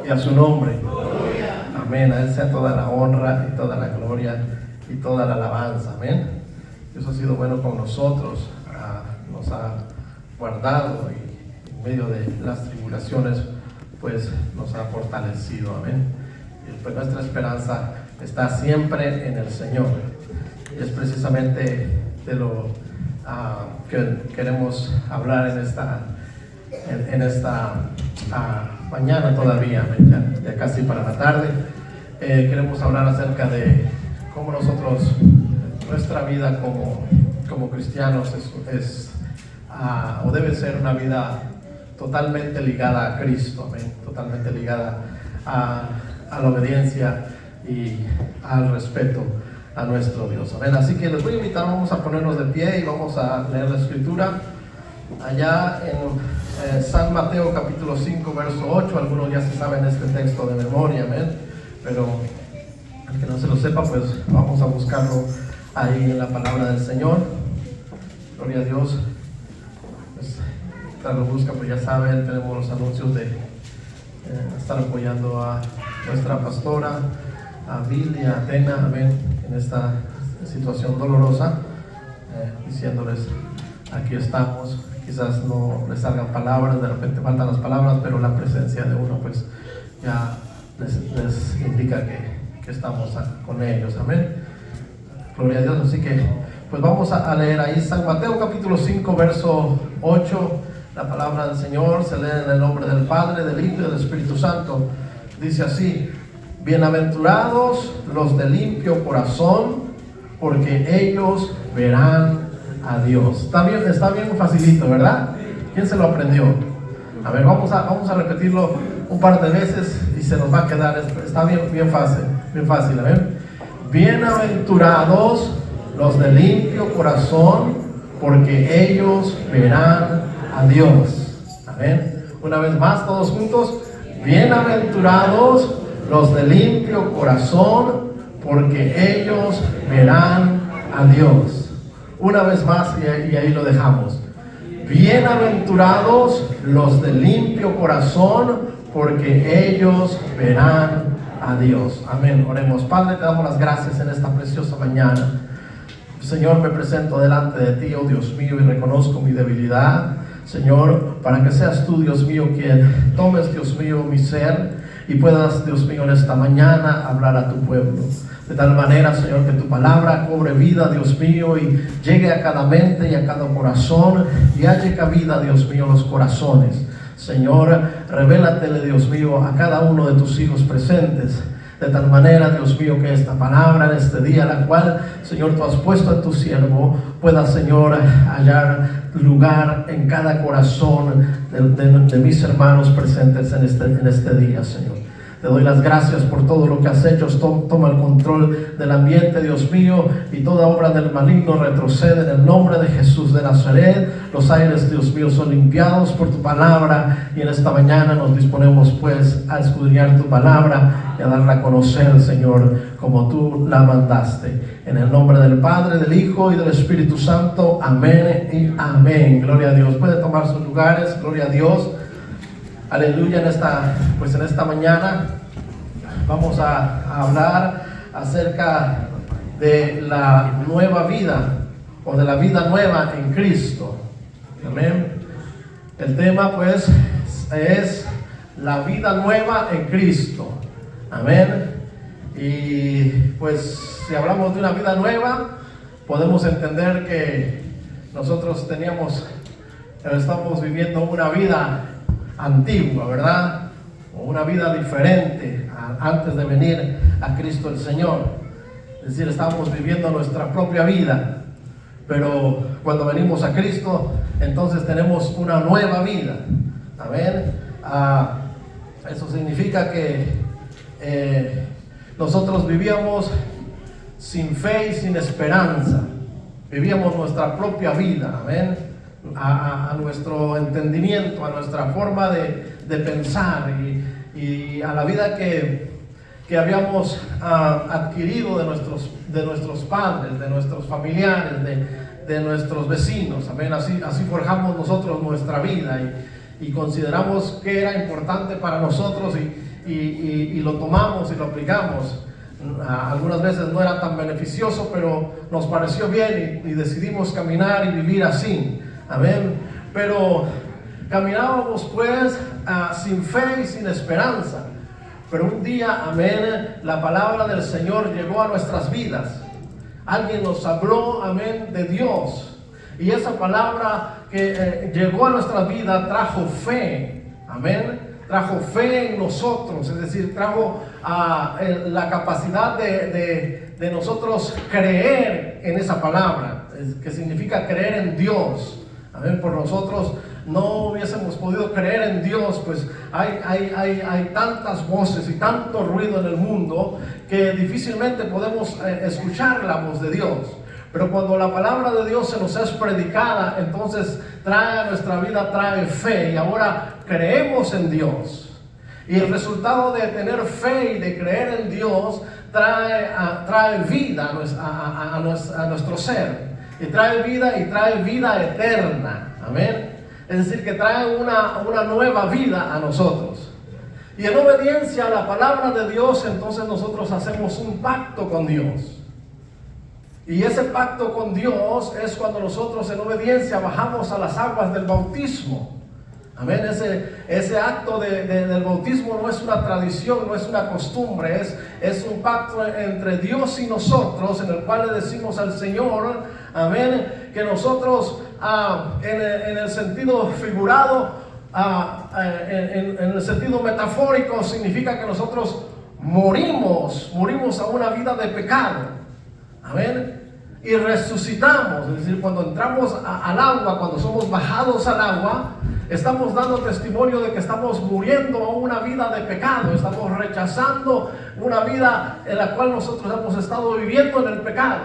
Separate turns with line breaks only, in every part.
y a su nombre. Amén. A Él sea toda la honra y toda la gloria y toda la alabanza. Amén. Dios ha sido bueno con nosotros, nos ha guardado y en medio de las tribulaciones pues nos ha fortalecido. Amén. Y pues nuestra esperanza está siempre en el Señor. Y es precisamente de lo que queremos hablar en esta mañana todavía, ya casi para la tarde. Queremos hablar acerca de cómo nosotros, nuestra vida como cristianos es o debe ser una vida totalmente ligada a Cristo, amén, totalmente ligada a la obediencia y al respeto a nuestro Dios, amén. Así que les voy a invitar, vamos a ponernos de pie y vamos a leer la escritura allá en San Mateo capítulo 5 verso 8. Algunos ya se saben este texto de memoria, amén, pero el que no se lo sepa, pues vamos a buscarlo ahí en la palabra del Señor. Gloria a Dios. Pues, mientras lo busca, pues ya saben, tenemos los anuncios de estar apoyando a nuestra pastora, a Bill y a Atena, amén, en esta situación dolorosa, diciéndoles, aquí estamos. Quizás no les salgan palabras, de repente faltan las palabras, pero la presencia de uno pues ya les indica que estamos con ellos, amén. Gloria a Dios. Así que pues vamos a leer ahí San Mateo capítulo 5 verso 8. La palabra del Señor se lee en el nombre del Padre, del Hijo y del Espíritu Santo. Dice así: bienaventurados los de limpio corazón, porque ellos verán a Dios. Está bien facilito, ¿verdad? ¿Quién se lo aprendió? A ver, vamos a repetirlo un par de veces y se nos va a quedar. Está bien fácil, ¿ven? Bienaventurados los de limpio corazón, porque ellos verán a Dios. Amén. Una vez más, todos juntos. Bienaventurados los de limpio corazón, porque ellos verán a Dios. Una vez más y ahí lo dejamos. Bienaventurados los de limpio corazón, porque ellos verán a Dios. Amén. Oremos. Padre, te damos las gracias en esta preciosa mañana. Señor, me presento delante de ti, oh Dios mío, y reconozco mi debilidad, Señor, para que seas tú, Dios mío, quien tomes, Dios mío, mi ser y puedas, Dios mío, en esta mañana hablar a tu pueblo. De tal manera, Señor, que tu palabra cobre vida, Dios mío, y llegue a cada mente y a cada corazón y halle cabida, Dios mío, en los corazones. Señor, revélatele, Dios mío, a cada uno de tus hijos presentes. De tal manera, Dios mío, que esta palabra en este día, la cual, Señor, tú has puesto en tu siervo, pueda, Señor, hallar lugar en cada corazón de mis hermanos presentes en este día, Señor. Te doy las gracias por todo lo que has hecho. Toma el control del ambiente, Dios mío, y toda obra del maligno retrocede en el nombre de Jesús de Nazaret. Los aires, Dios mío, son limpiados por tu palabra, y en esta mañana nos disponemos pues a escudriñar tu palabra y a darla a conocer, Señor, como tú la mandaste. En el nombre del Padre, del Hijo y del Espíritu Santo. Amén y amén. Gloria a Dios. Pueden tomar sus lugares. Gloria a Dios. Aleluya. En esta mañana vamos a hablar acerca de la nueva vida, o de la vida nueva en Cristo. Amén. El tema pues es la vida nueva en Cristo. Amén. Y pues si hablamos de una vida nueva, podemos entender que nosotros estamos viviendo una vida antigua, ¿verdad? O una vida diferente antes de venir a Cristo el Señor. Es decir, estamos viviendo nuestra propia vida, pero cuando venimos a Cristo, entonces tenemos una nueva vida. Amén. Eso significa que nosotros vivíamos sin fe y sin esperanza. Vivíamos nuestra propia vida, amén, a nuestro entendimiento, a nuestra forma de pensar y a la vida que habíamos adquirido de nuestros padres, de nuestros familiares, de nuestros vecinos. Amén. Así forjamos nosotros nuestra vida y consideramos que era importante para nosotros y lo tomamos y lo aplicamos. Algunas veces no era tan beneficioso, pero nos pareció bien y decidimos caminar y vivir así. Amén. Pero caminábamos pues sin fe y sin esperanza. Pero un día, amén, la palabra del Señor llegó a nuestras vidas. Alguien nos habló, amén, de Dios. Y esa palabra que llegó a nuestra vida trajo fe. Amén. Trajo fe en nosotros, es decir, trajo la capacidad de nosotros creer en esa palabra, que significa creer en Dios. Amén. Por nosotros no hubiésemos podido creer en Dios, pues hay tantas voces y tanto ruido en el mundo que difícilmente podemos escuchar la voz de Dios. Pero cuando la palabra de Dios se nos es predicada, entonces trae a nuestra vida, trae fe, y ahora creemos en Dios. Y el resultado de tener fe y de creer en Dios trae vida a nuestro ser. Y trae vida eterna. Amén. Es decir, que trae una nueva vida a nosotros. Y en obediencia a la palabra de Dios, entonces nosotros hacemos un pacto con Dios. Y ese pacto con Dios es cuando nosotros en obediencia bajamos a las aguas del bautismo. Amén. Ese acto del bautismo no es una tradición, no es una costumbre, es un pacto entre Dios y nosotros, en el cual le decimos al Señor, amén, que nosotros en el sentido figurado, en el sentido metafórico, significa que nosotros morimos a una vida de pecado. Amén. Y resucitamos, es decir, cuando entramos al agua, cuando somos bajados al agua, estamos dando testimonio de que estamos muriendo a una vida de pecado, estamos rechazando una vida en la cual nosotros hemos estado viviendo en el pecado.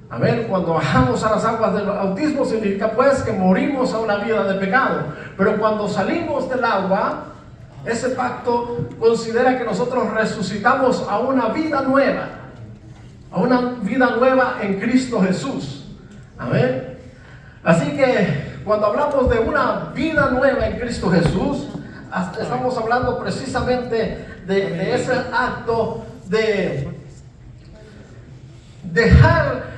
Amén. Cuando bajamos a las aguas del bautismo significa pues que morimos a una vida de pecado. Pero cuando salimos del agua, ese pacto considera que nosotros resucitamos a una vida nueva. A una vida nueva en Cristo Jesús. Amén. Así que cuando hablamos de una vida nueva en Cristo Jesús, estamos hablando precisamente de ese acto de dejar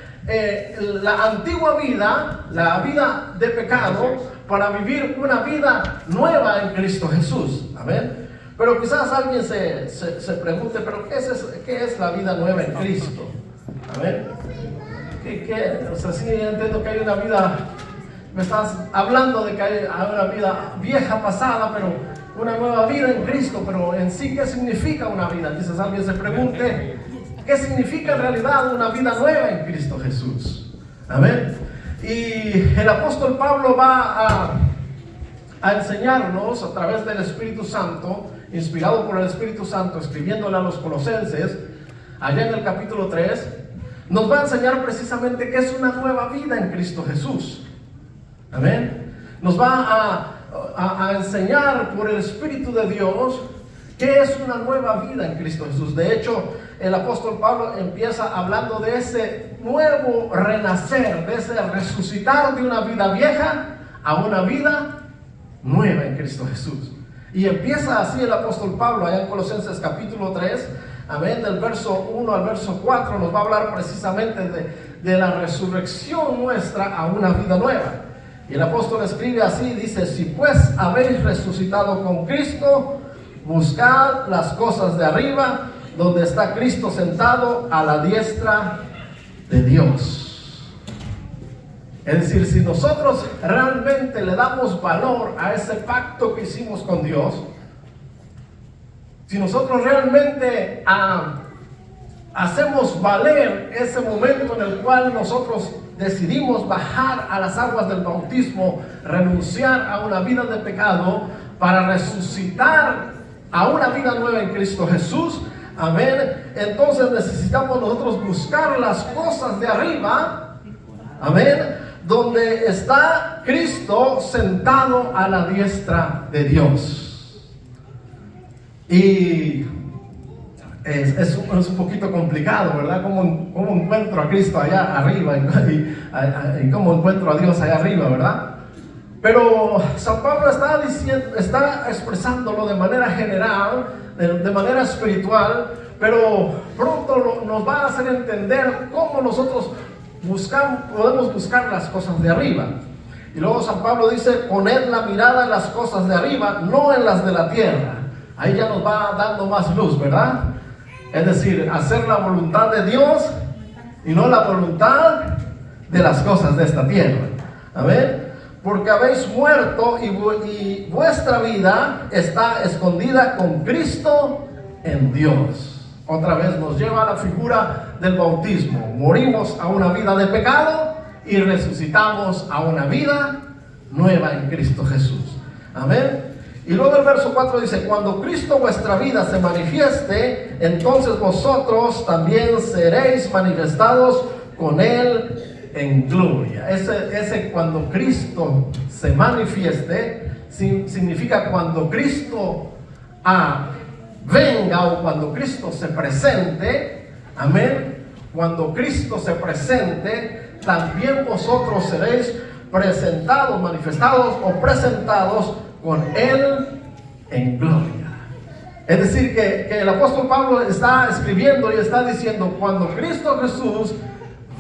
la antigua vida, la vida de pecado, para vivir una vida nueva en Cristo Jesús. Amén. Pero quizás alguien se pregunte, ¿pero qué es la vida nueva en Cristo? Amén. O sea, sí, entiendo que hay una vida, me estás hablando de que hay una vida vieja, pasada, pero una nueva vida en Cristo. Pero en sí, ¿qué significa una vida? Quizás alguien se pregunte, ¿qué significa en realidad una vida nueva en Cristo Jesús? Amén. Y el apóstol Pablo va a enseñarnos a través del Espíritu Santo, inspirado por el Espíritu Santo, escribiéndole a los Colosenses, allá en el capítulo 3, nos va a enseñar precisamente qué es una nueva vida en Cristo Jesús. Amén. Nos va a enseñar por el Espíritu de Dios qué es una nueva vida en Cristo Jesús. De hecho, el apóstol Pablo empieza hablando de ese nuevo renacer, de ese resucitar de una vida vieja a una vida nueva en Cristo Jesús. Y empieza así el apóstol Pablo allá en Colosenses capítulo 3, amén, del verso 1 al verso 4, nos va a hablar precisamente de la resurrección nuestra a una vida nueva. Y el apóstol escribe así, dice: si pues habéis resucitado con Cristo, buscad las cosas de arriba, donde está Cristo sentado a la diestra de Dios. Es decir, si nosotros realmente le damos valor a ese pacto que hicimos con Dios, si nosotros realmente hacemos valer ese momento en el cual nosotros decidimos bajar a las aguas del bautismo, renunciar a una vida de pecado para resucitar a una vida nueva en Cristo Jesús, amén, entonces necesitamos nosotros buscar las cosas de arriba, amén, donde está Cristo sentado a la diestra de Dios. Y es un poquito complicado, ¿verdad? ¿Cómo encuentro a Cristo allá arriba y cómo encuentro a Dios allá arriba, ¿verdad? Pero San Pablo está expresándolo de manera general, de manera espiritual, pero pronto nos va a hacer entender cómo nosotros podemos buscar las cosas de arriba. Y luego San Pablo dice: poned la mirada en las cosas de arriba, no en las de la tierra. Ahí ya nos va dando más luz, ¿verdad? Es decir, hacer la voluntad de Dios y no la voluntad de las cosas de esta tierra. Amén. Porque habéis muerto y vuestra vida está escondida con Cristo en Dios. Otra vez nos lleva a la figura del bautismo. Morimos a una vida de pecado y resucitamos a una vida nueva en Cristo Jesús. Amén. Y luego el verso 4 dice: cuando Cristo vuestra vida se manifieste, entonces vosotros también seréis manifestados con Él en gloria. Ese cuando Cristo se manifieste significa cuando Cristo venga, o cuando Cristo se presente. Amén. Cuando Cristo se presente, también vosotros seréis presentados, manifestados o presentados con Él en gloria. Es decir, que el apóstol Pablo está escribiendo y está diciendo: cuando Cristo Jesús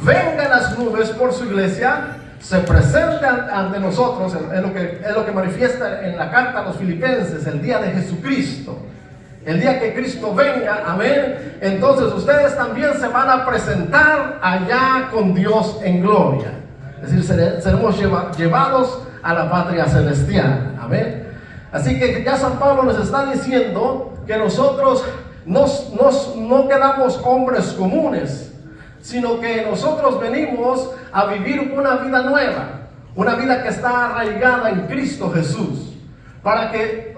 venga en las nubes por su iglesia, se presente ante nosotros, es lo que manifiesta en la carta a los Filipenses, el día de Jesucristo. El día que Cristo venga, amén, entonces ustedes también se van a presentar allá con Dios en gloria. Es decir, seremos llevados a la patria celestial, amén. Así que ya San Pablo nos está diciendo que nosotros no quedamos hombres comunes, sino que nosotros venimos a vivir una vida nueva, una vida que está arraigada en Cristo Jesús. Para que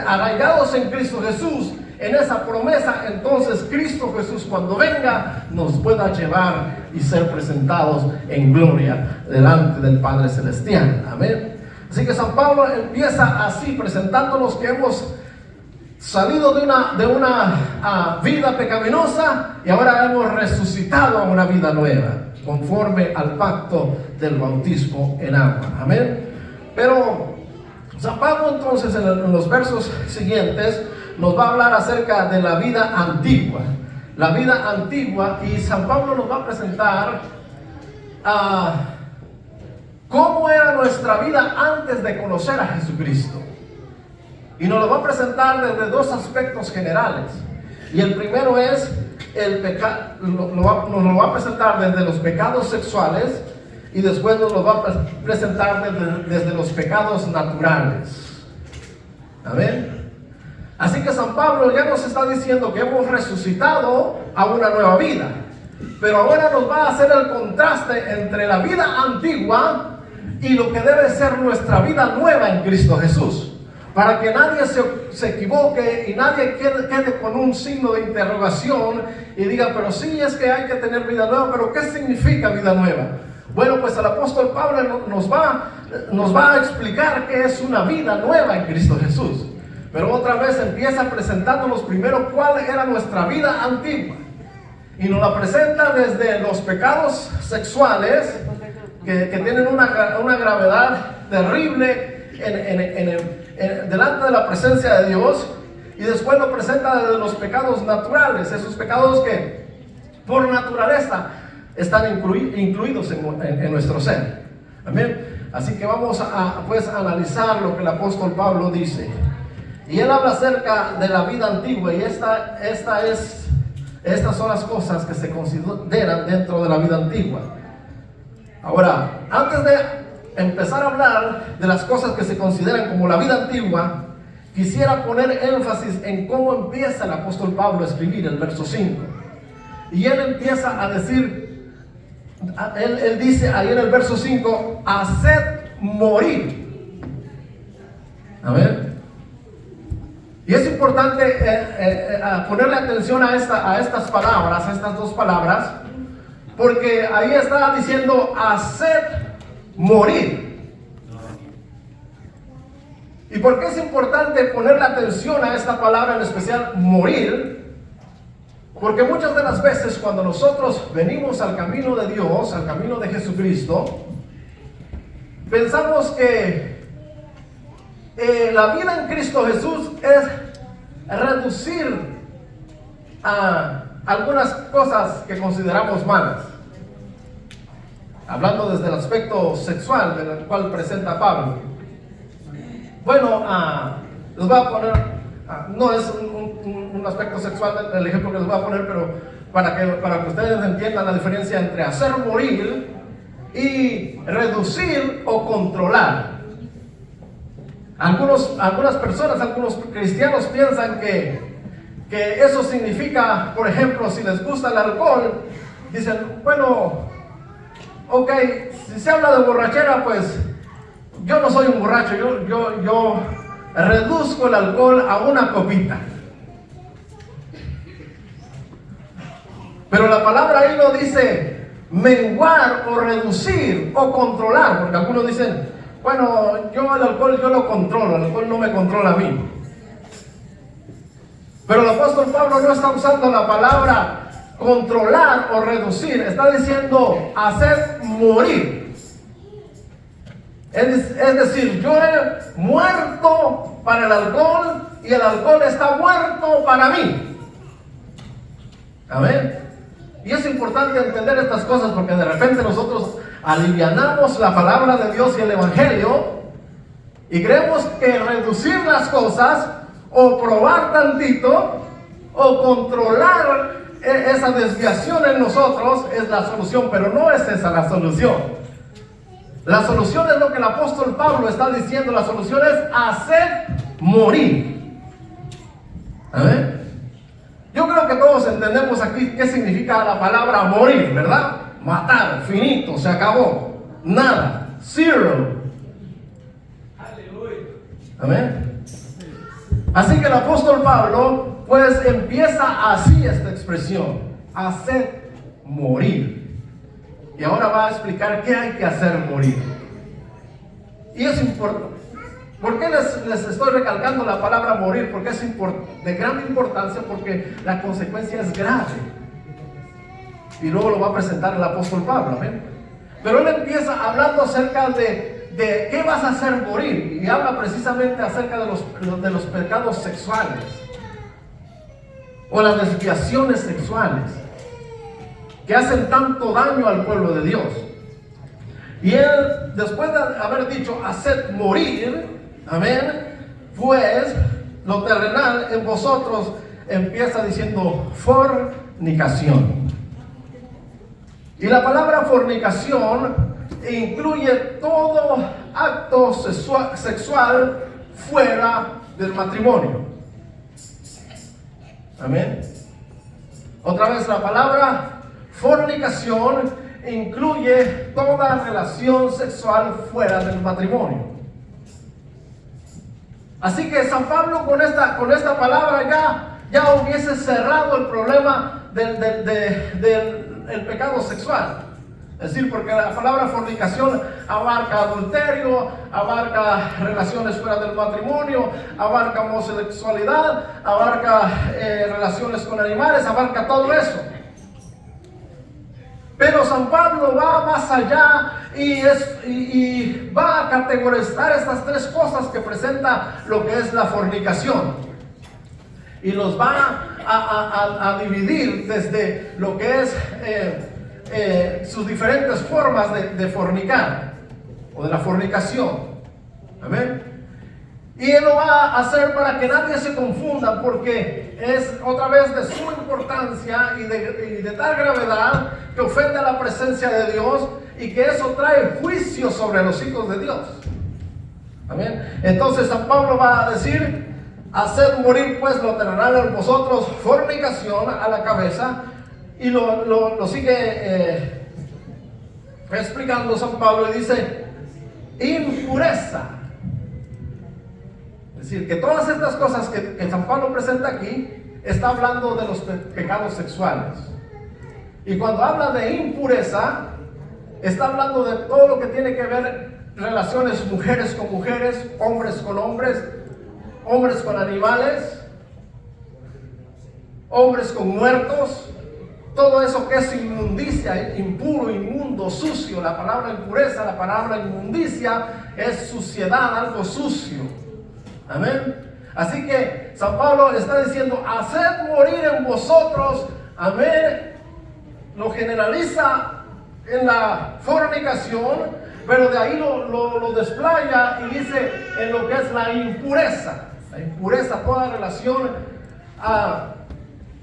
arraigados en Cristo Jesús, en esa promesa, entonces Cristo Jesús cuando venga nos pueda llevar y ser presentados en gloria delante del Padre Celestial. Amén. Así que San Pablo empieza así, presentándonos que hemos salido de una vida pecaminosa y ahora hemos resucitado a una vida nueva, conforme al pacto del bautismo en agua. Amén. Pero San Pablo entonces en los versos siguientes nos va a hablar acerca de la vida antigua. La vida antigua, y San Pablo nos va a presentar cómo era nuestra vida antes de conocer a Jesucristo. Y nos lo va a presentar desde dos aspectos generales. Y el primero es el pecado, nos lo va a presentar desde los pecados sexuales. Y después nos lo va a presentar desde los pecados naturales. Amén. Así que San Pablo ya nos está diciendo que hemos resucitado a una nueva vida. Pero ahora nos va a hacer el contraste entre la vida antigua y lo que debe ser nuestra vida nueva en Cristo Jesús. Para que nadie se equivoque y nadie quede con un signo de interrogación y diga: pero sí, es que hay que tener vida nueva, pero ¿qué significa vida nueva? Bueno, pues el apóstol Pablo nos va a explicar qué es una vida nueva en Cristo Jesús. Pero otra vez empieza presentándonos primero cuál era nuestra vida antigua. Y nos la presenta desde los pecados sexuales, que tienen una gravedad terrible delante de la presencia de Dios. Y después lo presenta desde los pecados naturales, esos pecados que por naturaleza están incluidos en nuestro ser. Amén. Así que vamos a analizar lo que el apóstol Pablo dice. Y él habla acerca de la vida antigua, y estas son las cosas que se consideran dentro de la vida antigua. Ahora, antes de empezar a hablar de las cosas que se consideran como la vida antigua, quisiera poner énfasis en cómo empieza el apóstol Pablo a escribir el verso 5. Y él empieza a decir, él dice ahí en el verso 5: haced morir. Amén. Y es importante ponerle atención a estas palabras, a estas dos palabras, porque ahí está diciendo haced morir. ¿Y por qué es importante ponerle atención a esta palabra en especial, morir? Porque muchas de las veces cuando nosotros venimos al camino de Dios, al camino de Jesucristo, pensamos que la vida en Cristo Jesús es reducir a algunas cosas que consideramos malas. Hablando desde el aspecto sexual, del cual presenta Pablo. Bueno, les voy a poner, no es un aspecto sexual del ejemplo que les voy a poner, pero para que ustedes entiendan la diferencia entre hacer morir y reducir o controlar. Algunas personas, algunos cristianos piensan que eso significa, por ejemplo, si les gusta el alcohol, dicen, bueno, ok, si se habla de borrachera, pues yo no soy un borracho, yo reduzco el alcohol a una copita. Pero la palabra ahí no dice menguar o reducir o controlar, porque algunos dicen, bueno, yo el alcohol yo lo controlo, el alcohol no me controla a mí. Pero el apóstol Pablo no está usando la palabra controlar o reducir, está diciendo hacer morir. Es decir, yo he muerto para el alcohol y el alcohol está muerto para mí. Amén. Y es importante entender estas cosas porque de repente nosotros alivianamos la palabra de Dios y el Evangelio y creemos que reducir las cosas o probar tantito o controlar esa desviación en nosotros es la solución, pero no es esa la solución. La solución es lo que el apóstol Pablo está diciendo, la solución es hacer morir. ¿Amén? Yo creo que todos entendemos aquí qué significa la palabra morir, ¿verdad? Matar, finito, se acabó, nada, zero. Amén. Así que el apóstol Pablo pues empieza así esta expresión, hacer morir. Y ahora va a explicar qué hay que hacer morir. Y es importante. ¿Por qué les estoy recalcando la palabra morir? Porque es de gran importancia, porque la consecuencia es grave. Y luego lo va a presentar el apóstol Pablo, ¿ven? Pero él empieza hablando acerca de qué vas a hacer morir. Y habla precisamente acerca de los pecados sexuales. O las desviaciones sexuales. Que hacen tanto daño al pueblo de Dios. Y él, después de haber dicho haced morir, amén, pues lo terrenal en vosotros empieza diciendo fornicación. Y la palabra fornicación incluye todo acto sexual fuera del matrimonio. Amén. Otra vez la palabra fornicación incluye toda relación sexual fuera del matrimonio. Así que San Pablo con esta palabra ya hubiese cerrado el problema del pecado sexual. Es decir, porque la palabra fornicación abarca adulterio, abarca relaciones fuera del matrimonio, abarca homosexualidad, abarca relaciones con animales, abarca todo eso. Pero San Pablo va más allá y va a categorizar estas tres cosas que presenta lo que es la fornicación. Y los va a dividir desde lo que es sus diferentes formas de fornicar o de la fornicación. Amén. Y él lo va a hacer para que nadie se confunda, porque es otra vez de suma importancia y de tal gravedad que ofende a la presencia de Dios y que eso trae juicio sobre los hijos de Dios. Amén. Entonces San Pablo va a decir: haced morir pues lo terrenal en vosotros, fornicación a la cabeza. Y lo sigue explicando San Pablo y dice: impureza. Es decir, que todas estas cosas que San Pablo presenta aquí, está hablando de los pecados sexuales. Y cuando habla de impureza, está hablando de todo lo que tiene que ver relaciones mujeres con mujeres, hombres con hombres, hombres con animales, hombres con muertos, todo eso que es inmundicia, impuro, inmundo, sucio. La palabra impureza, la palabra inmundicia es suciedad, algo sucio. Amén. Así que San Pablo está diciendo, haced morir en vosotros, amén. Lo generaliza en la fornicación, pero de ahí lo desplaya y dice en lo que es la impureza. La impureza, toda relación a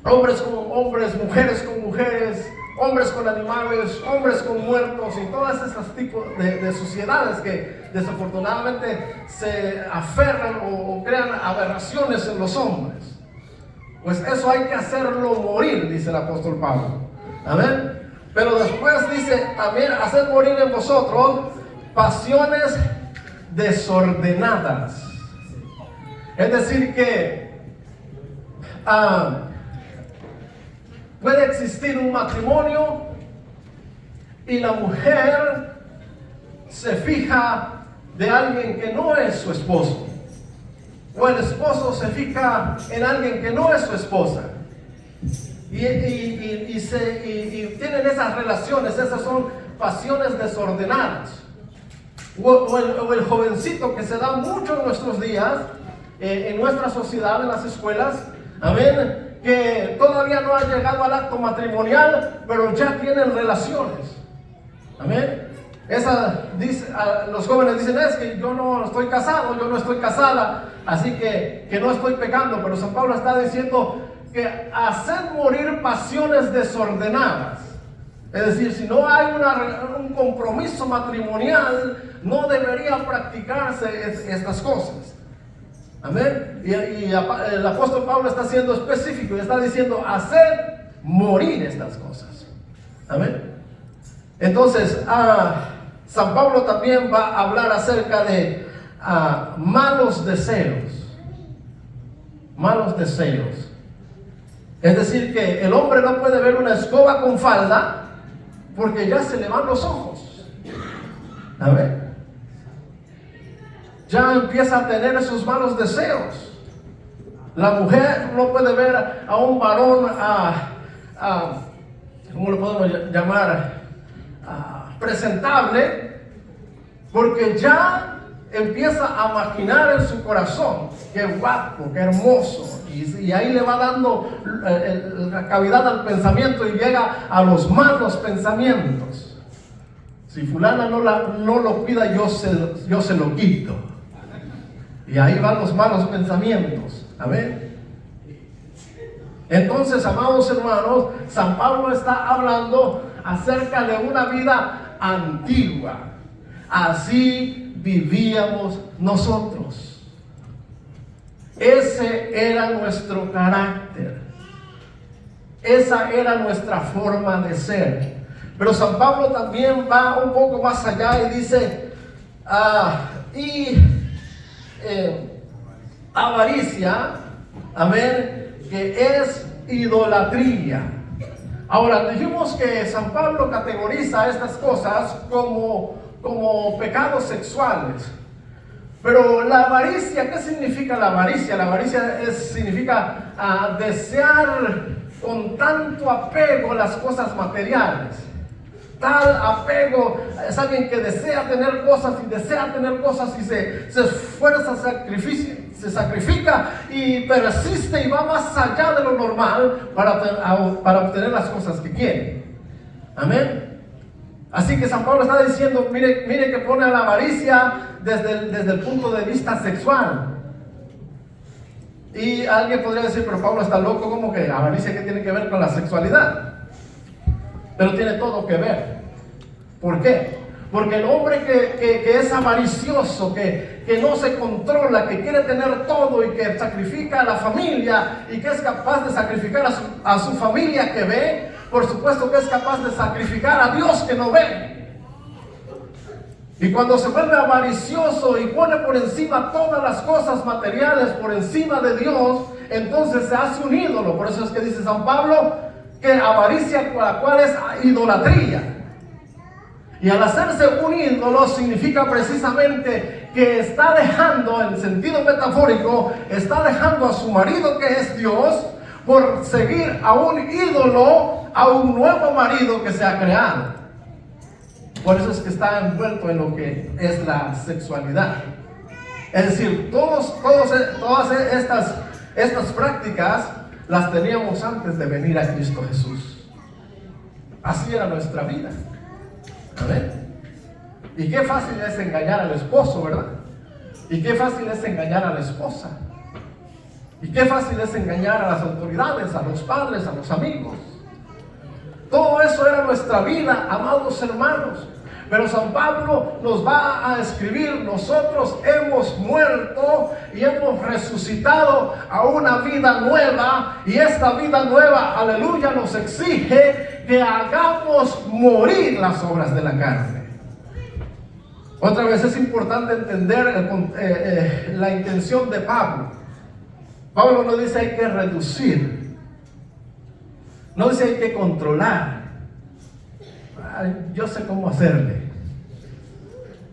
hombres con hombres, mujeres con mujeres, hombres con animales, hombres con muertos y todas esas tipos de suciedades que desafortunadamente se aferran o crean aberraciones en los hombres. Pues eso hay que hacerlo morir, dice el apóstol Pablo. Amén. Pero después dice también, haced morir en vosotros pasiones desordenadas. Es decir que puede existir un matrimonio y la mujer se fija de alguien que no es su esposo, o el esposo se fija en alguien que no es su esposa, y tienen esas relaciones. Esas son pasiones desordenadas. O el jovencito que se da mucho en nuestros días, en nuestra sociedad, en las escuelas, amén, que todavía no ha llegado al acto matrimonial, pero ya tienen relaciones. Amén. Los jóvenes dicen, es que yo no estoy casado, yo no estoy casada, así que no estoy pecando. Pero San Pablo está diciendo que haced morir pasiones desordenadas. Es decir, si no hay un compromiso matrimonial, no deberían practicarse estas cosas. Amén. Y el apóstol Pablo está siendo específico y está diciendo, hacer morir estas cosas. Amén. Entonces, San Pablo también va a hablar acerca de malos deseos. Malos deseos. Es decir, que el hombre no puede ver una escoba con falda porque ya se le van los ojos. Amén. Ya empieza a tener esos malos deseos. La mujer no puede ver a un varón, ¿cómo lo podemos llamar? Presentable, porque ya empieza a maquinar en su corazón, qué guapo, qué hermoso, y ahí le va dando la cavidad al pensamiento y llega a los malos pensamientos. Si fulana no lo cuida, yo se lo quito. Y ahí van los malos pensamientos. Amén. Entonces, amados hermanos, San Pablo está hablando acerca de una vida antigua. Así vivíamos nosotros. Ese era nuestro carácter. Esa era nuestra forma de ser. Pero San Pablo también va un poco más allá y dice, avaricia, amén, que es idolatría. Ahora, dijimos que San Pablo categoriza estas cosas como pecados sexuales. Pero la avaricia, ¿qué significa la avaricia? La avaricia significa desear con tanto apego las cosas materiales. Tal apego es alguien que desea tener cosas y se esfuerza, se sacrifica y persiste y va más allá de lo normal para obtener las cosas que quiere. Amén. Así que San Pablo está diciendo, mire que pone a la avaricia desde el punto de vista sexual. Y alguien podría decir, pero Pablo está loco, ¿cómo que avaricia qué tiene que ver con la sexualidad? Pero tiene todo que ver. ¿Por qué? Porque el hombre que es avaricioso, que no se controla, que quiere tener todo y que sacrifica a la familia y que es capaz de sacrificar a su familia que ve, por supuesto que es capaz de sacrificar a Dios que no ve. Y cuando se vuelve avaricioso y pone por encima todas las cosas materiales, por encima de Dios, entonces se hace un ídolo. Por eso es que dice San Pablo que avaricia, la cual es idolatría. Y al hacerse un ídolo significa precisamente que está dejando, en sentido metafórico, está dejando a su marido que es Dios por seguir a un ídolo a un nuevo marido que se ha creado. Por eso es que está envuelto en lo que es la sexualidad. Es decir, todas estas prácticas las teníamos antes de venir a Cristo Jesús. Así era nuestra vida. Amén. Y qué fácil es engañar al esposo, ¿verdad? Y qué fácil es engañar a la esposa. Y qué fácil es engañar a las autoridades, a los padres, a los amigos. Todo eso era nuestra vida, amados hermanos. Pero San Pablo nos va a escribir: nosotros hemos muerto y hemos resucitado a una vida nueva, y esta vida nueva, aleluya, nos exige que hagamos morir las obras de la carne. Otra vez es importante entender la intención de Pablo. Pablo no dice hay que reducir, no dice hay que controlar. Yo sé cómo hacerle,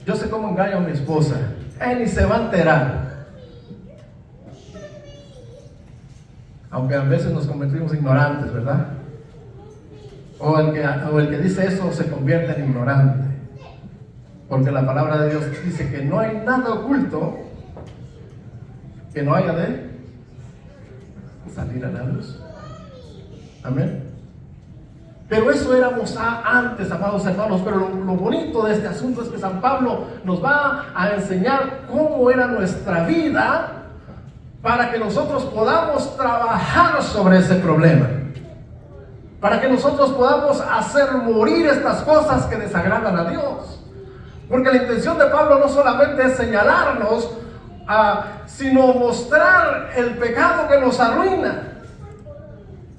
yo sé cómo engaño a mi esposa, él ni se va a enterar. Aunque a veces nos convertimos ignorantes, ¿verdad? O el que dice eso se convierte en ignorante, porque la palabra de Dios dice que no hay nada oculto que no haya de salir a la luz. Amén. Pero eso éramos antes, amados hermanos. Pero lo bonito de este asunto es que San Pablo nos va a enseñar cómo era nuestra vida, para que nosotros podamos trabajar sobre ese problema, para que nosotros podamos hacer morir estas cosas que desagradan a Dios. Porque la intención de Pablo no solamente es señalarnos, sino mostrar el pecado que nos arruina.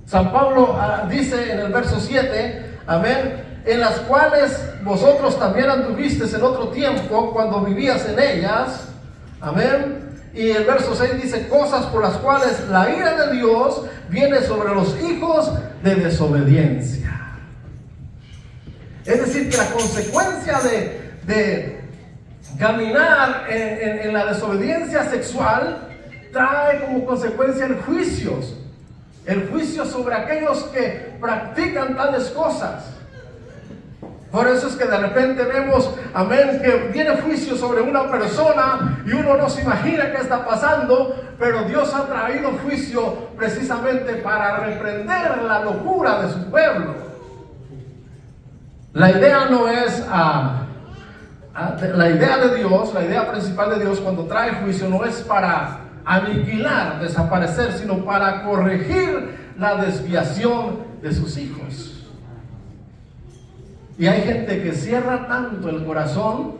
San Pablo dice en el verso 7, amén, en las cuales vosotros también anduvisteis en otro tiempo cuando vivías en ellas, amén. Y el verso 6 dice: cosas por las cuales la ira de Dios viene sobre los hijos de desobediencia. Es decir, que la consecuencia de caminar en la desobediencia sexual trae como consecuencia el juicio sobre aquellos que practican tales cosas. Por eso es que de repente vemos, amén, que viene juicio sobre una persona y uno no se imagina qué está pasando, pero Dios ha traído juicio precisamente para reprender la locura de su pueblo. La idea no es la idea de Dios, la idea principal de Dios cuando trae juicio no es para aniquilar, desaparecer, sino para corregir la desviación de sus hijos. Y hay gente que cierra tanto el corazón,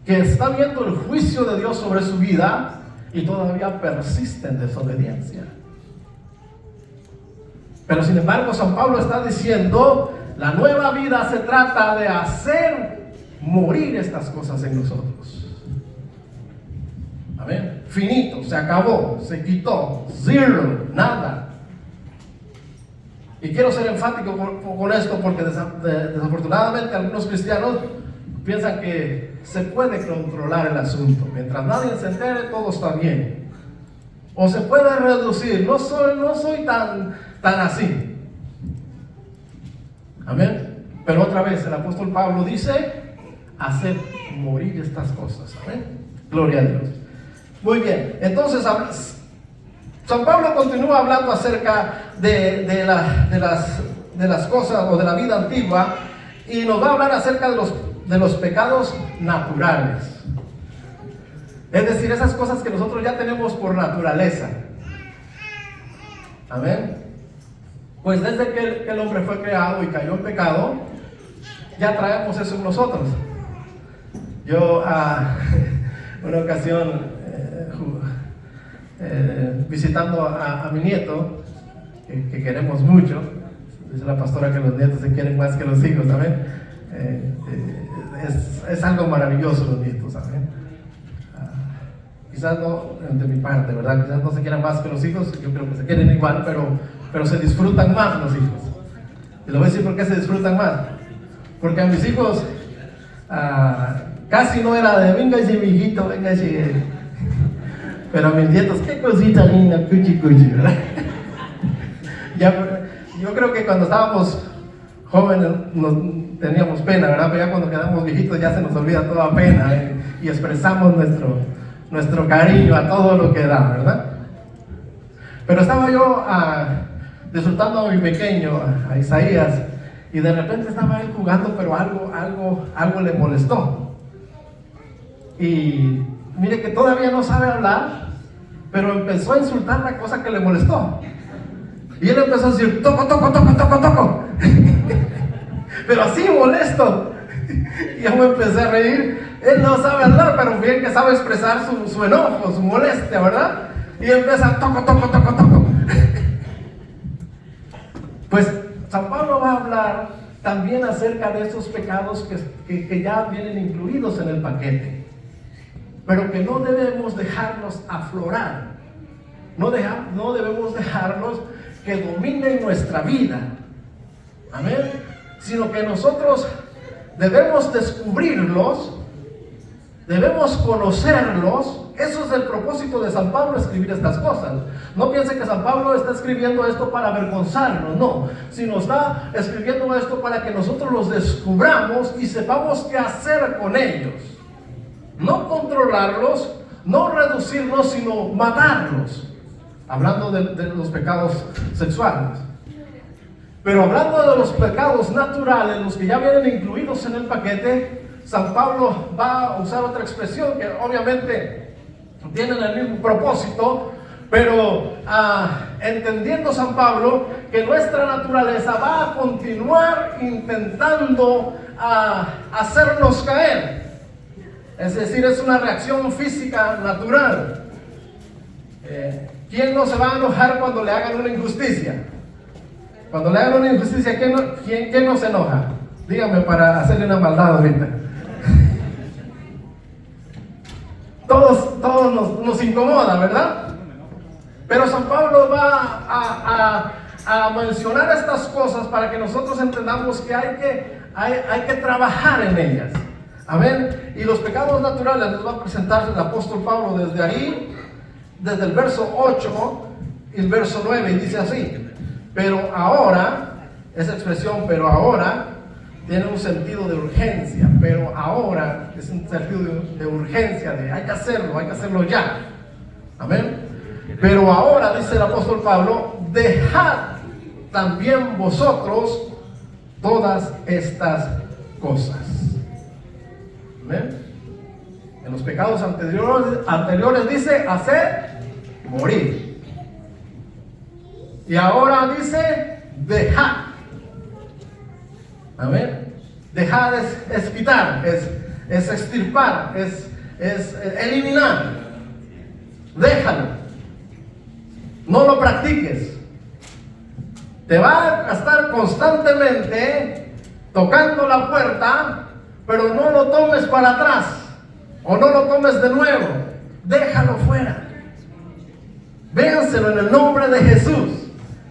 que está viendo el juicio de Dios sobre su vida y todavía persiste en desobediencia. Pero sin embargo, San Pablo está diciendo: la nueva vida se trata de hacer morir estas cosas en nosotros. Amén. Finito, se acabó, se quitó, zero, nada. Y quiero ser enfático con esto, porque desafortunadamente algunos cristianos piensan que se puede controlar el asunto. Mientras nadie se entere, todo está bien. O se puede reducir. No soy tan así. Amén. Pero otra vez el apóstol Pablo dice: hacer morir estas cosas. Amén. Gloria a Dios. Muy bien, entonces San Pablo continúa hablando acerca de las cosas o de la vida antigua, y nos va a hablar acerca de los pecados naturales. Es decir, esas cosas que nosotros ya tenemos por naturaleza. Amén. Pues desde que el hombre fue creado y cayó en pecado, ya traemos eso en nosotros. Yo una ocasión visitando a mi nieto, que queremos mucho, dice la pastora que los nietos se quieren más que los hijos, ¿saben? Es algo maravilloso los nietos, ¿saben? Quizás no de mi parte, ¿verdad? Quizás no se quieran más que los hijos, yo creo que se quieren igual, pero se disfrutan más los hijos. Y lo voy a decir por qué se disfrutan más. Porque a mis hijos casi no era de venga ese mijito, venga ese. Pero a mis nietos, qué cosita linda, cuchi cuchi, ¿verdad? Yo creo que cuando estábamos jóvenes teníamos pena, ¿verdad? Pero ya cuando quedamos viejitos ya se nos olvida toda pena, y expresamos nuestro cariño a todo lo que da, ¿verdad? Pero estaba yo disfrutando a mi pequeño, a Isaías, y de repente estaba él jugando, pero algo le molestó. Y mire que todavía no sabe hablar, pero empezó a insultar la cosa que le molestó. Y él empezó a decir, toco, toco, toco, toco, toco. Pero así molesto. Y yo me empecé a reír. Él no sabe hablar, pero bien que sabe expresar su enojo, su molestia, ¿verdad? Y empieza, toco, toco, toco, toco. Pues San Pablo va a hablar también acerca de esos pecados que ya vienen incluidos en el paquete, pero que no debemos dejarlos aflorar. No debemos dejarlos que dominen nuestra vida. Amén. Sino que nosotros debemos descubrirlos, debemos conocerlos. Eso es el propósito de San Pablo, escribir estas cosas. No piense que San Pablo está escribiendo esto para avergonzarnos, no, sino está escribiendo esto para que nosotros los descubramos y sepamos qué hacer con ellos. No controlarlos, no reducirlos, sino matarlos. Hablando de los pecados sexuales. Pero hablando de los pecados naturales, los que ya vienen incluidos en el paquete, San Pablo va a usar otra expresión que obviamente tienen el mismo propósito, pero entendiendo San Pablo que nuestra naturaleza va a continuar intentando hacernos caer. Es decir, es una reacción física natural. ¿Quién no se va a enojar cuando le hagan una injusticia? Cuando le hagan una injusticia, ¿quién no se enoja? Dígame para hacerle una maldad ahorita. Todos nos incomoda, ¿verdad? Pero San Pablo va a mencionar estas cosas para que nosotros entendamos que hay que trabajar en ellas. Amén. Y los pecados naturales les va a presentar el apóstol Pablo desde ahí, desde el verso 8 y el verso 9, y dice así: pero ahora, esa expresión, pero ahora, tiene un sentido de urgencia. Pero ahora es un sentido de urgencia, de hay que hacerlo ya. Amén. Pero ahora, dice el apóstol Pablo, dejad también vosotros todas estas cosas. Amén. En los pecados anteriores dice hacer morir. Y ahora dice dejad. Amén. Dejar es quitar, es extirpar, es eliminar. Déjalo. No lo practiques. Te va a estar constantemente tocando la puerta, pero no lo tomes para atrás o no lo tomes de nuevo. Déjalo fuera. Véanselo en el nombre de Jesús.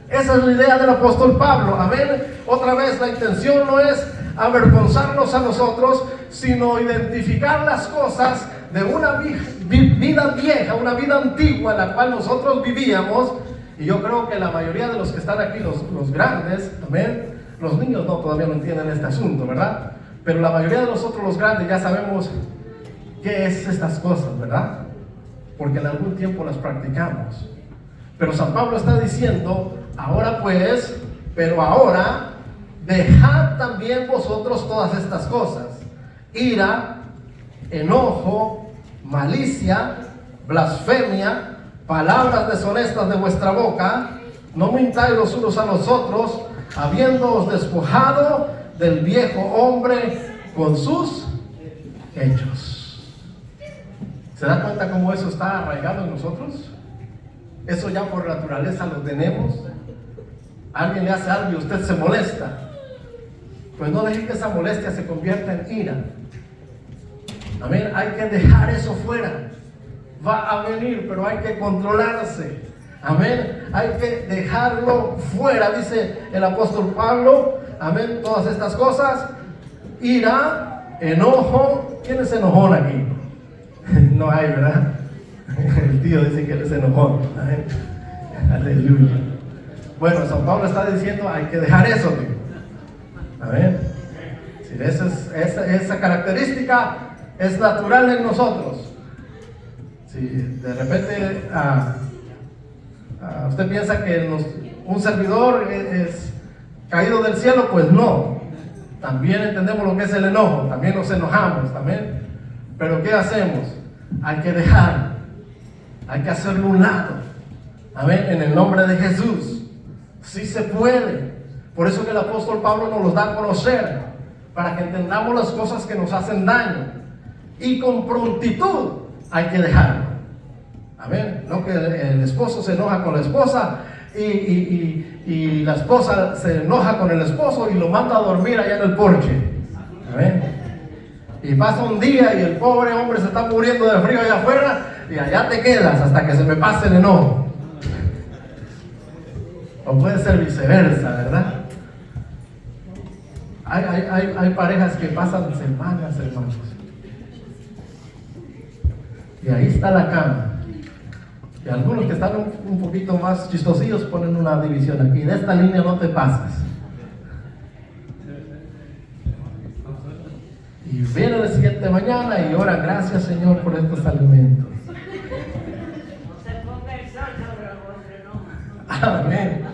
Esa es la idea del apóstol Pablo. Amén. Otra vez, la intención no es avergonzarnos a nosotros, sino identificar las cosas de una vida vieja, una vida antigua en la cual nosotros vivíamos. Y yo creo que la mayoría de los que están aquí, los grandes, amén, los niños todavía no entienden este asunto, ¿verdad? Pero la mayoría de nosotros, los grandes, ya sabemos qué es estas cosas, ¿verdad? Porque en algún tiempo las practicamos. Pero San Pablo está diciendo, ahora pues, pero ahora, dejad también vosotros todas estas cosas: ira, enojo, malicia, blasfemia, palabras deshonestas de vuestra boca. No mintáis los unos a los otros, habiéndoos despojado del viejo hombre con sus hechos. ¿Se da cuenta cómo eso está arraigado en nosotros? Eso ya por naturaleza lo tenemos. Alguien le hace algo y usted se molesta. Pues no deje que esa molestia se convierta en ira. Amén. Hay que dejar eso fuera. Va a venir, pero hay que controlarse. Amén. Hay que dejarlo fuera, dice el apóstol Pablo. Amén. Todas estas cosas: ira, enojo. ¿Quién es enojón aquí? No hay, ¿verdad? El tío dice que él es enojón. Amén. Aleluya. Bueno, San Pablo está diciendo, hay que dejar eso, tío. Amén. Si esa característica es natural en nosotros. Si de repente usted piensa que un servidor es caído del cielo, pues no. También entendemos lo que es el enojo, también nos enojamos, también. Pero ¿qué hacemos? Hay que dejar, hay que hacerlo a un lado. Amén, en el nombre de Jesús. Sí se puede. Por eso que el apóstol Pablo nos los da a conocer, para que entendamos las cosas que nos hacen daño. Y con prontitud hay que dejarlo. Amén. No que el esposo se enoja con la esposa y la esposa se enoja con el esposo y lo manda a dormir allá en el porche. Amén. Y pasa un día y el pobre hombre se está muriendo de frío allá afuera y allá te quedas hasta que se me pase el enojo. O puede ser viceversa, ¿verdad? Hay parejas que pasan semanas, hermanos. Y ahí está la cama. Y algunos que están un poquito más chistosillos ponen una división aquí. De esta línea no te pasas. Y viene la siguiente mañana y ora, gracias Señor por estos alimentos. Amén.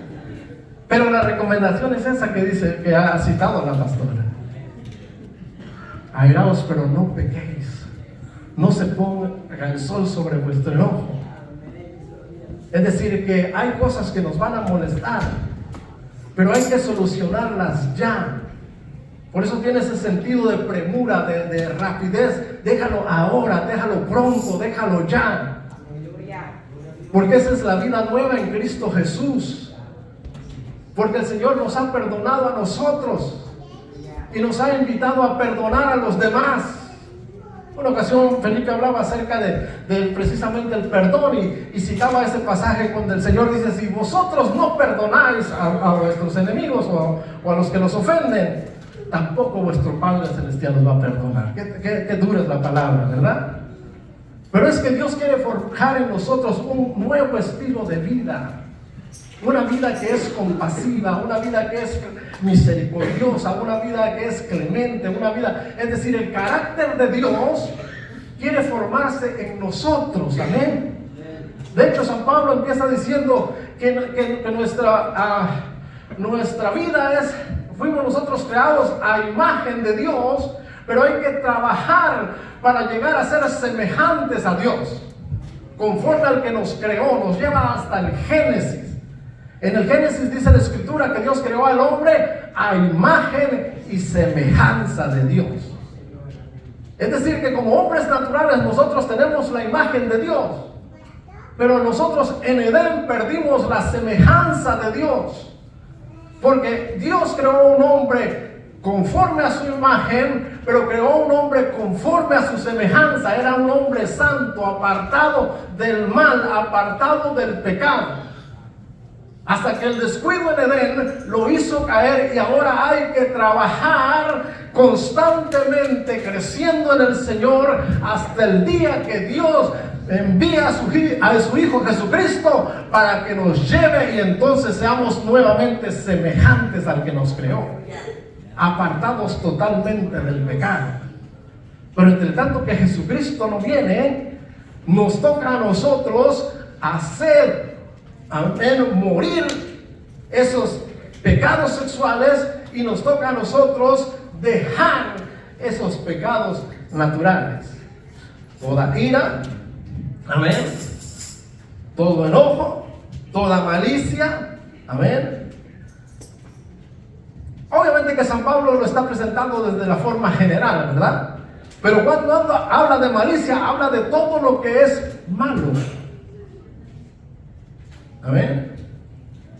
Pero la recomendación es esa que dice, que ha citado la pastora. Airaos, pero no pequéis. No se ponga el sol sobre vuestro enojo. Es decir, que hay cosas que nos van a molestar, pero hay que solucionarlas ya. Por eso tiene ese sentido de premura, de rapidez. Déjalo ahora, déjalo pronto, déjalo ya. Porque esa es la vida nueva en Cristo Jesús. Porque el Señor nos ha perdonado a nosotros y nos ha invitado a perdonar a los demás. Una ocasión Felipe hablaba acerca de precisamente el perdón y citaba ese pasaje cuando el Señor dice: si vosotros no perdonáis a vuestros enemigos o a los que los ofenden, tampoco vuestro Padre Celestial los va a perdonar. Qué dura es la palabra, ¿verdad? Pero es que Dios quiere forjar en nosotros un nuevo estilo de vida. Una vida que es compasiva, una vida que es misericordiosa, una vida que es clemente, una vida, es decir, el carácter de Dios quiere formarse en nosotros, amén. De hecho, San Pablo empieza diciendo que nuestra vida fuimos nosotros creados a imagen de Dios, pero hay que trabajar para llegar a ser semejantes a Dios, conforme al que nos creó, nos lleva hasta el Génesis. En el Génesis dice la Escritura que Dios creó al hombre a imagen y semejanza de Dios. Es decir, que como hombres naturales nosotros tenemos la imagen de Dios, pero nosotros en Edén perdimos la semejanza de Dios, porque Dios creó un hombre conforme a su imagen, pero creó un hombre conforme a su semejanza. Era un hombre santo, apartado del mal, apartado del pecado. Hasta que el descuido en Edén lo hizo caer, y ahora hay que trabajar constantemente creciendo en el Señor hasta el día que Dios envía a su Hijo Jesucristo para que nos lleve y entonces seamos nuevamente semejantes al que nos creó, apartados totalmente del pecado. Pero entre tanto que Jesucristo no viene, nos toca a nosotros morir esos pecados sexuales, y nos toca a nosotros dejar esos pecados naturales. Toda ira, amén, todo enojo, toda malicia, amén. Obviamente que San Pablo lo está presentando desde la forma general, ¿verdad? Pero cuando habla de malicia, habla de todo lo que es malo. Amén.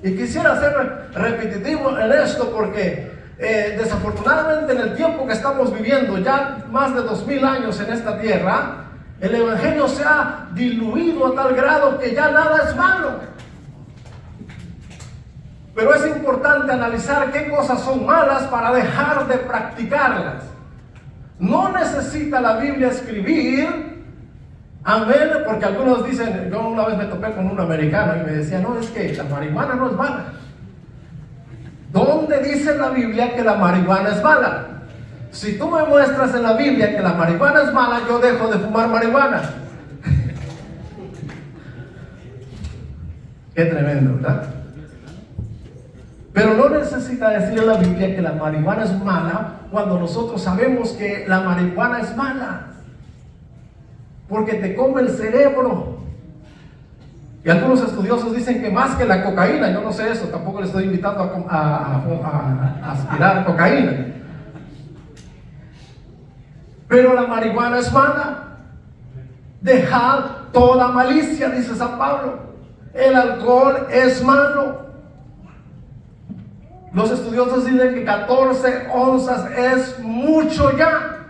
Y quisiera ser repetitivo en esto porque desafortunadamente en el tiempo que estamos viviendo, ya más de 2000 años en esta tierra, el evangelio se ha diluido a tal grado que ya nada es malo. Pero es importante analizar qué cosas son malas para dejar de practicarlas. No necesita la Biblia escribir, amén, porque algunos dicen, yo una vez me topé con un americano y me decía: no, es que la marihuana no es mala. ¿Dónde dice en la Biblia que la marihuana es mala? Si tú me muestras en la Biblia que la marihuana es mala, yo dejo de fumar marihuana. Qué tremendo, ¿verdad? Pero no necesita decir en la Biblia que la marihuana es mala cuando nosotros sabemos que la marihuana es mala, porque te come el cerebro. Y algunos estudiosos dicen que más que la cocaína. Yo no sé eso, tampoco le estoy invitando a aspirar cocaína. Pero la marihuana es mala. Dejad toda malicia, dice San Pablo. El alcohol es malo. Los estudiosos dicen que 14 onzas es mucho ya.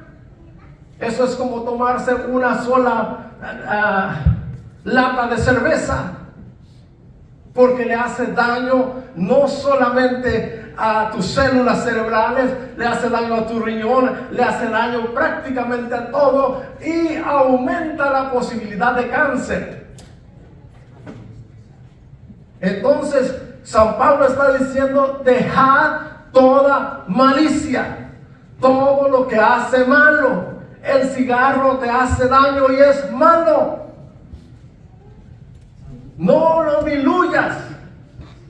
Eso es como tomarse una sola lata de cerveza, porque le hace daño no solamente a tus células cerebrales, le hace daño a tu riñón, le hace daño prácticamente a todo y aumenta la posibilidad de cáncer. Entonces San Pablo está diciendo: dejad toda malicia, todo lo que hace malo. El cigarro te hace daño y es malo. No lo diluyas.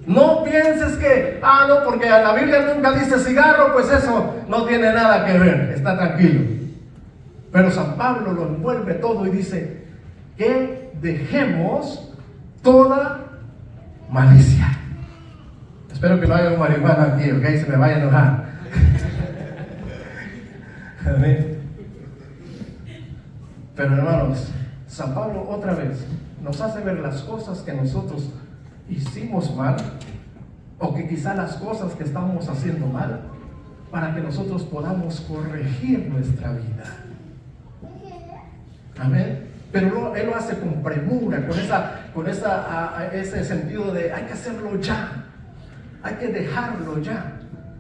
No pienses que, no, porque la Biblia nunca dice cigarro, pues eso no tiene nada que ver, está tranquilo. Pero San Pablo lo envuelve todo y dice que dejemos toda malicia. Espero que no haya un marihuana aquí, ¿ok? Se me vaya a enojar. Amén. Pero hermanos, San Pablo otra vez nos hace ver las cosas que nosotros hicimos mal, o que quizá las cosas que estamos haciendo mal, para que nosotros podamos corregir nuestra vida. Amén. Pero él lo hace con premura, con ese sentido de hay que hacerlo ya, hay que dejarlo ya.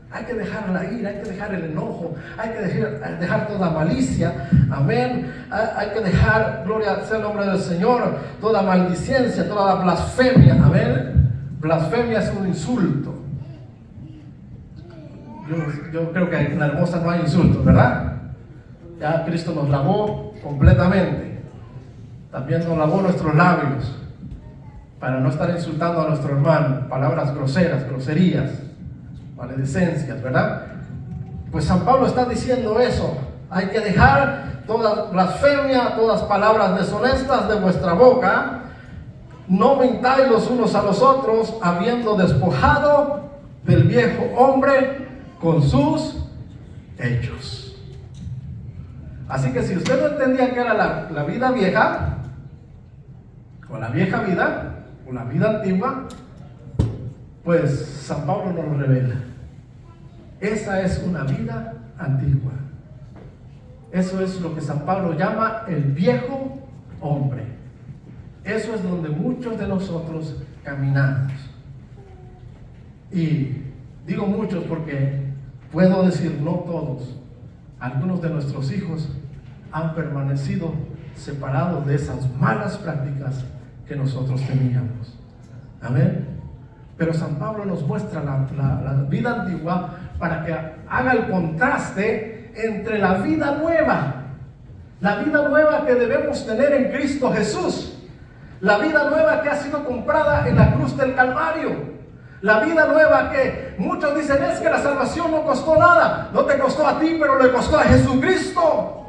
Hay que dejar la ira, hay que dejar el enojo, hay que dejar toda malicia, amén. Hay que dejar, gloria sea el nombre del Señor, toda maldicencia, toda blasfemia, amén. Blasfemia es un insulto. Yo creo que en la hermosa no hay insultos, ¿verdad? Ya Cristo nos lavó completamente. También nos lavó nuestros labios para no estar insultando a nuestro hermano, palabras groseras, groserías, maledicencias, ¿verdad? Pues San Pablo está diciendo eso. Hay que dejar toda blasfemia, todas palabras deshonestas de vuestra boca. No mintáis los unos a los otros, habiendo despojado del viejo hombre con sus hechos. Así que si usted no entendía que era la vida vieja, o la vieja vida, o la vida antigua, pues San Pablo nos lo revela. Esa es una vida antigua. Eso es lo que San Pablo llama el viejo hombre. Eso es donde muchos de nosotros caminamos. Y digo muchos porque puedo decir no todos. Algunos de nuestros hijos han permanecido separados de esas malas prácticas que nosotros teníamos. Amén. Pero San Pablo nos muestra la vida antigua para que haga el contraste entre la vida nueva que debemos tener en Cristo Jesús, la vida nueva que ha sido comprada en la cruz del Calvario, la vida nueva que muchos dicen es que la salvación no costó nada. No te costó a ti, pero le costó a Jesucristo.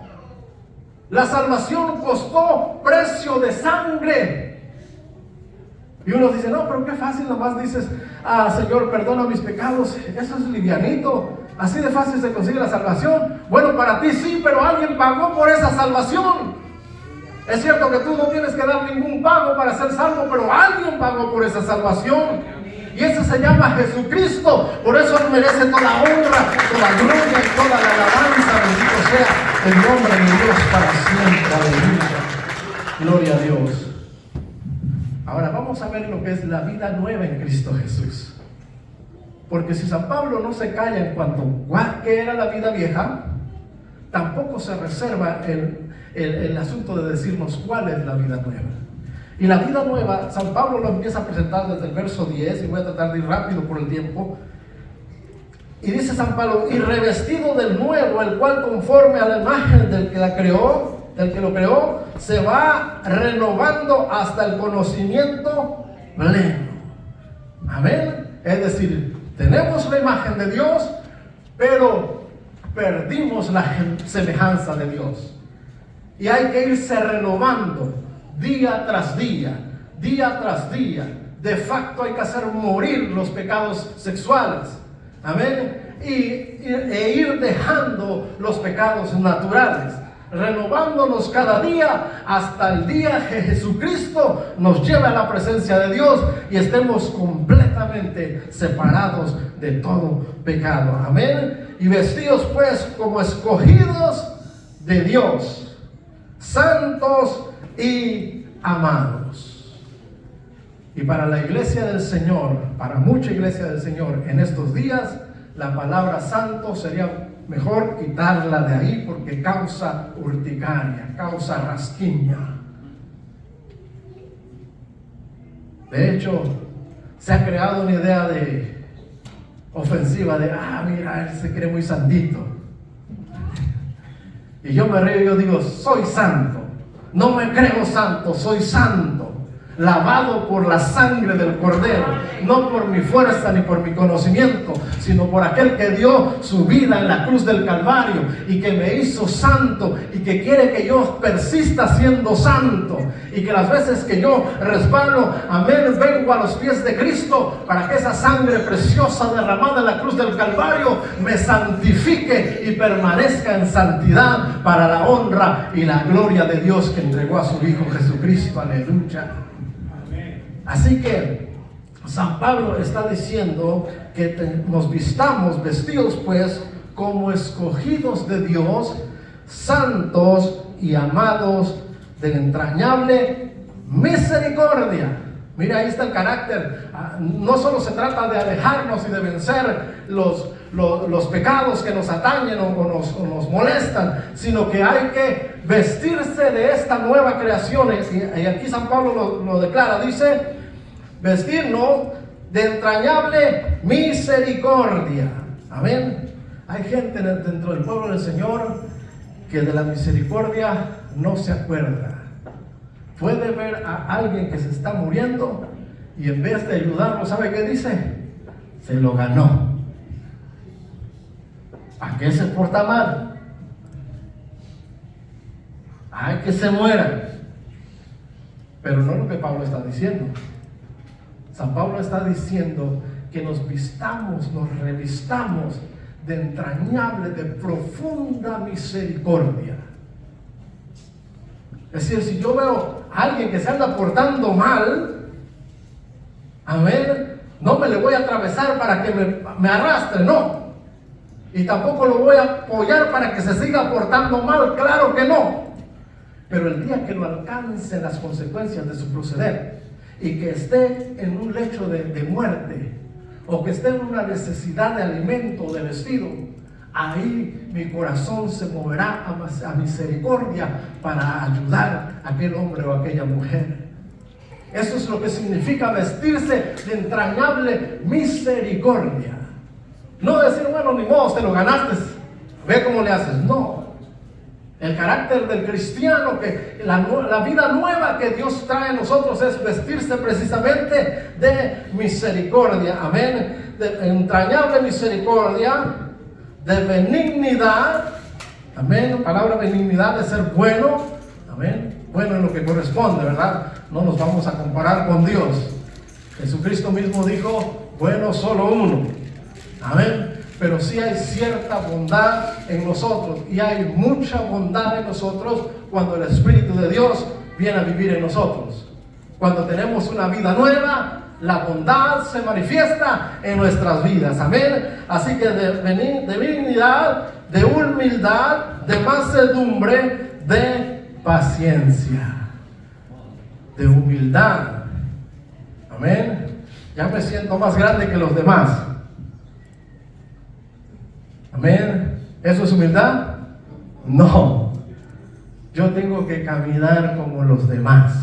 La salvación costó precio de sangre. Y uno dice, no, pero qué fácil, nomás dices, Señor, perdona mis pecados. Eso es livianito, así de fácil se consigue la salvación. Bueno, para ti sí, pero alguien pagó por esa salvación. Es cierto que tú no tienes que dar ningún pago para ser salvo, pero alguien pagó por esa salvación. Y ese se llama Jesucristo. Por eso Él merece toda honra, toda gloria y toda la alabanza. Bendito sea el nombre de Dios para siempre. Aleluya. Gloria a Dios. Ahora vamos a ver lo que es la vida nueva en Cristo Jesús. Porque si San Pablo no se calla en cuanto a qué era la vida vieja, tampoco se reserva el asunto de decirnos cuál es la vida nueva. Y la vida nueva, San Pablo lo empieza a presentar desde el verso 10, y voy a tratar de ir rápido por el tiempo. Y dice San Pablo, y revestido del nuevo, el cual conforme a la imagen del que lo creó, se va renovando hasta el conocimiento pleno. Amén. Es decir, tenemos la imagen de Dios, pero perdimos la semejanza de Dios. Y hay que irse renovando día tras día, día tras día. De facto hay que hacer morir los pecados sexuales. Amén. E ir dejando los pecados naturales, renovándonos cada día hasta el día que Jesucristo nos lleve a la presencia de Dios y estemos completamente separados de todo pecado. Amén. Y vestidos pues como escogidos de Dios, santos y amados. Y para la iglesia del Señor, para mucha iglesia del Señor en estos días, la palabra santo sería mejor quitarla de ahí porque causa urticaria, causa rasquiña. De hecho, se ha creado una idea de ofensiva de, mira, él se cree muy santito. Y yo me río y yo digo, soy santo. No me creo santo, soy santo. Lavado por la sangre del Cordero, no por mi fuerza ni por mi conocimiento, sino por aquel que dio su vida en la cruz del Calvario y que me hizo santo y que quiere que yo persista siendo santo y que las veces que yo resbalo, amén, vengo a los pies de Cristo para que esa sangre preciosa derramada en la cruz del Calvario me santifique y permanezca en santidad para la honra y la gloria de Dios que entregó a su Hijo Jesucristo. Aleluya. Así que San Pablo está diciendo que nos vistamos, vestidos pues como escogidos de Dios, santos y amados de entrañable misericordia. Mira, ahí está el carácter. No solo se trata de alejarnos y de vencer los pecados que nos atañen o nos molestan, sino que hay que vestirse de esta nueva creación. Y aquí San Pablo lo declara, dice, vestirnos de entrañable misericordia. Amén. Hay gente dentro del pueblo del Señor que de la misericordia no se acuerda. Puede ver a alguien que se está muriendo y en vez de ayudarlo, ¿sabe qué dice? Se lo ganó. ¿A qué se porta mal? Ay, que se muera. Pero no es lo que Pablo está diciendo. San Pablo está diciendo que nos vistamos, nos revistamos de entrañable, de profunda misericordia. Es decir, si yo veo a alguien que se anda portando mal, amén, no me le voy a atravesar para que me arrastre, no. Y tampoco lo voy a apoyar para que se siga portando mal, claro que no. Pero el día que lo alcancen las consecuencias de su proceder y que esté en un lecho de muerte o que esté en una necesidad de alimento o de vestido, ahí mi corazón se moverá a misericordia para ayudar a aquel hombre o a aquella mujer. Eso es lo que significa vestirse de entrañable misericordia. No decir, bueno, ni modo, te lo ganaste, ve cómo le haces. No. El carácter del cristiano, que la vida nueva que Dios trae en nosotros es vestirse precisamente de misericordia. Amén. De entrañable misericordia, de benignidad. Amén. La palabra benignidad de ser bueno. Amén. Bueno en lo que corresponde, ¿verdad? No nos vamos a comparar con Dios. Jesucristo mismo dijo, bueno solo uno. Amén. Pero sí hay cierta bondad en nosotros, y hay mucha bondad en nosotros cuando el Espíritu de Dios viene a vivir en nosotros. Cuando tenemos una vida nueva, la bondad se manifiesta en nuestras vidas. Amén. Así que de benignidad, de humildad, de mansedumbre, de paciencia, de humildad. Amén. Ya me siento más grande que los demás. Amén. ¿Eso es humildad? No. Yo tengo que caminar como los demás.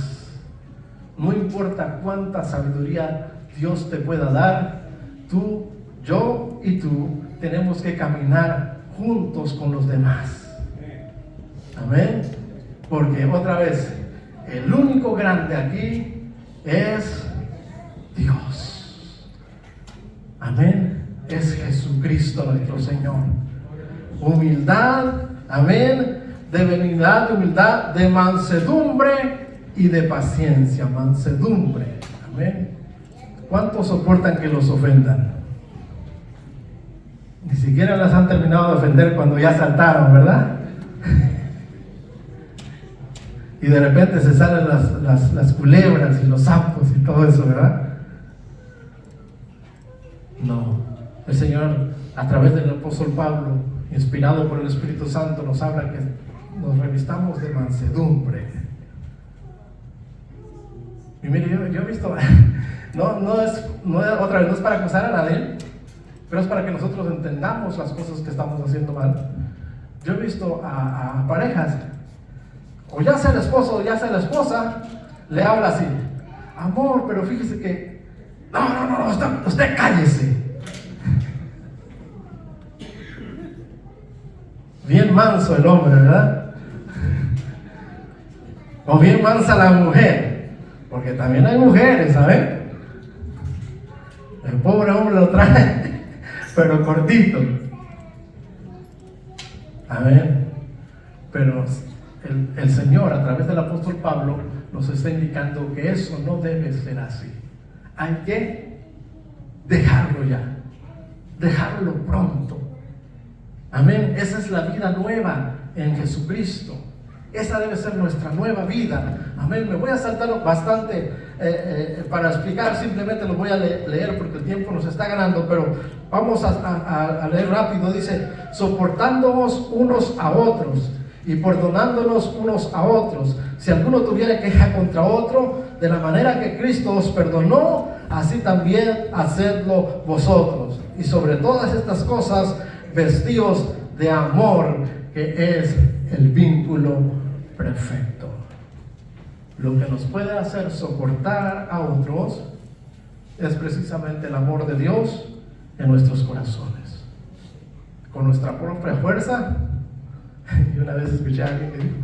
No importa cuánta sabiduría Dios te pueda dar, yo y tú tenemos que caminar juntos con los demás. Amén. Porque otra vez, el único grande aquí es Dios. Amén. Es Jesucristo nuestro Señor. Humildad, amén, de benignidad, de humildad, de mansedumbre y de paciencia. Mansedumbre, amén. ¿Cuántos soportan que los ofendan? Ni siquiera las han terminado de ofender cuando ya saltaron, ¿verdad? Y de repente se salen las culebras y los sapos y todo eso, ¿verdad? No. El Señor, a través del apóstol Pablo, inspirado por el Espíritu Santo, nos habla que nos revistamos de mansedumbre. Y mire, yo he visto, no es para acusar a nadie, pero es para que nosotros entendamos las cosas que estamos haciendo mal. Yo he visto a parejas, o ya sea el esposo o ya sea la esposa, le habla así: amor, pero fíjese que, no, usted cállese. Bien manso el hombre, ¿verdad? O bien mansa la mujer, porque también hay mujeres, ¿saben? El pobre hombre lo trae, pero cortito. Amén. Pero el Señor, a través del apóstol Pablo, nos está indicando que eso no debe ser así. Hay que dejarlo ya, dejarlo pronto. Amén. Esa es la vida nueva en Jesucristo. Esa debe ser nuestra nueva vida. Amén. Me voy a saltar bastante para explicar. Simplemente lo voy a leer porque el tiempo nos está ganando. Pero vamos a leer rápido. Dice: soportándonos unos a otros y perdonándonos unos a otros. Si alguno tuviera queja contra otro, de la manera que Cristo os perdonó, así también hacedlo vosotros. Y sobre todas estas cosas, vestíos de amor, que es el vínculo perfecto. Lo que nos puede hacer soportar a otros es precisamente el amor de Dios en nuestros corazones. Con nuestra propia fuerza. Y una vez escuché a alguien que dijo: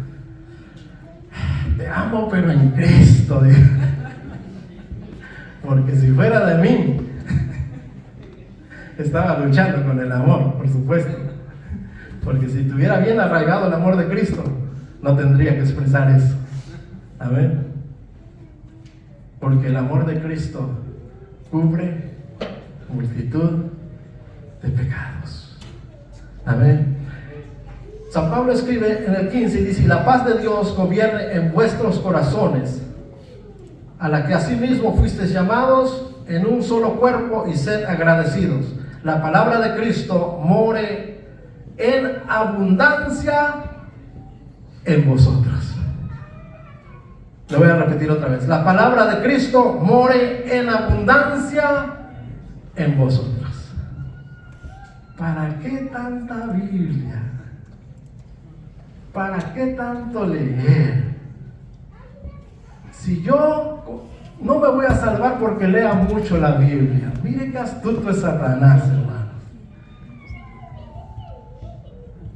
te amo pero en Cristo. Porque si fuera de mí, estaba luchando con el amor, por supuesto. Porque si tuviera bien arraigado el amor de Cristo, no tendría que expresar eso. Amén. Porque el amor de Cristo cubre multitud de pecados. Amén. San Pablo escribe en el 15 y dice: y la paz de Dios gobierne en vuestros corazones, a la que asimismo fuisteis llamados en un solo cuerpo, y sed agradecidos. La palabra de Cristo more en abundancia en vosotros. Lo voy a repetir otra vez. La palabra de Cristo more en abundancia en vosotros. ¿Para qué tanta Biblia? ¿Para qué tanto leer? Si yo no me voy a salvar porque lea mucho la Biblia. Mire qué astuto es Satanás, hermano.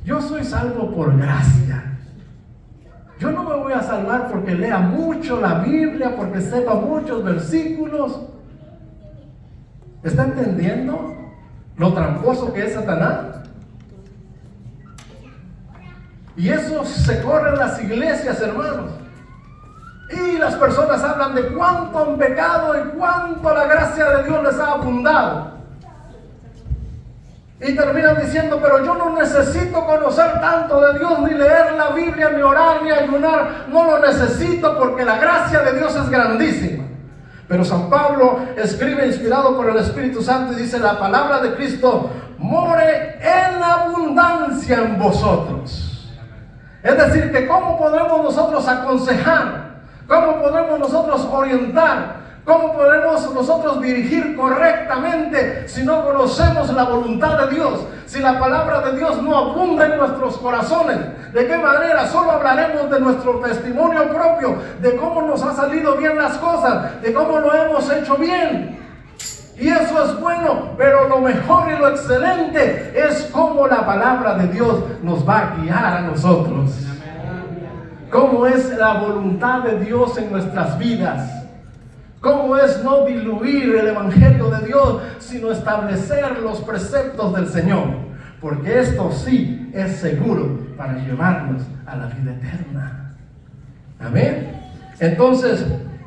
Yo soy salvo por gracia. Yo no me voy a salvar porque lea mucho la Biblia, porque sepa muchos versículos. ¿Está entendiendo lo tramposo que es Satanás? Y eso se corre en las iglesias, hermanos. Y las personas hablan de cuánto han pecado y cuánto la gracia de Dios les ha abundado. Y terminan diciendo: pero yo no necesito conocer tanto de Dios, ni leer la Biblia, ni orar, ni ayunar. No lo necesito porque la gracia de Dios es grandísima. Pero San Pablo escribe inspirado por el Espíritu Santo y dice: la palabra de Cristo more en abundancia en vosotros. Es decir, que ¿cómo podemos nosotros aconsejar? ¿Cómo podemos nosotros orientar? ¿Cómo podemos nosotros dirigir correctamente si no conocemos la voluntad de Dios? Si la palabra de Dios no abunda en nuestros corazones, ¿de qué manera? Solo hablaremos de nuestro testimonio propio, de cómo nos ha salido bien las cosas, de cómo lo hemos hecho bien. Y eso es bueno, pero lo mejor y lo excelente es cómo la palabra de Dios nos va a guiar a nosotros. Cómo es la voluntad de Dios en nuestras vidas. Cómo es no diluir el evangelio de Dios, sino establecer los preceptos del Señor. Porque esto sí es seguro para llevarnos a la vida eterna. Amén. Entonces,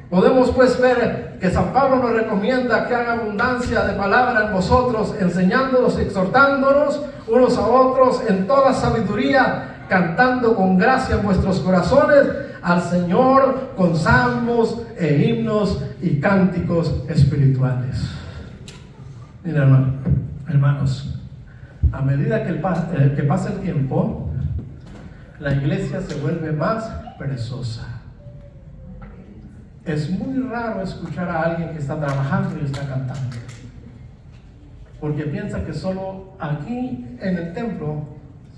podemos pues ver que San Pablo nos recomienda que haga abundancia de palabra en vosotros, enseñándonos, exhortándonos unos a otros en toda sabiduría, cantando con gracia en vuestros corazones al Señor con salmos e himnos y cánticos espirituales. Mira, hermanos, a medida que pasa el tiempo, la iglesia se vuelve más perezosa. Es muy raro escuchar a alguien que está trabajando y está cantando, porque piensa que solo aquí en el templo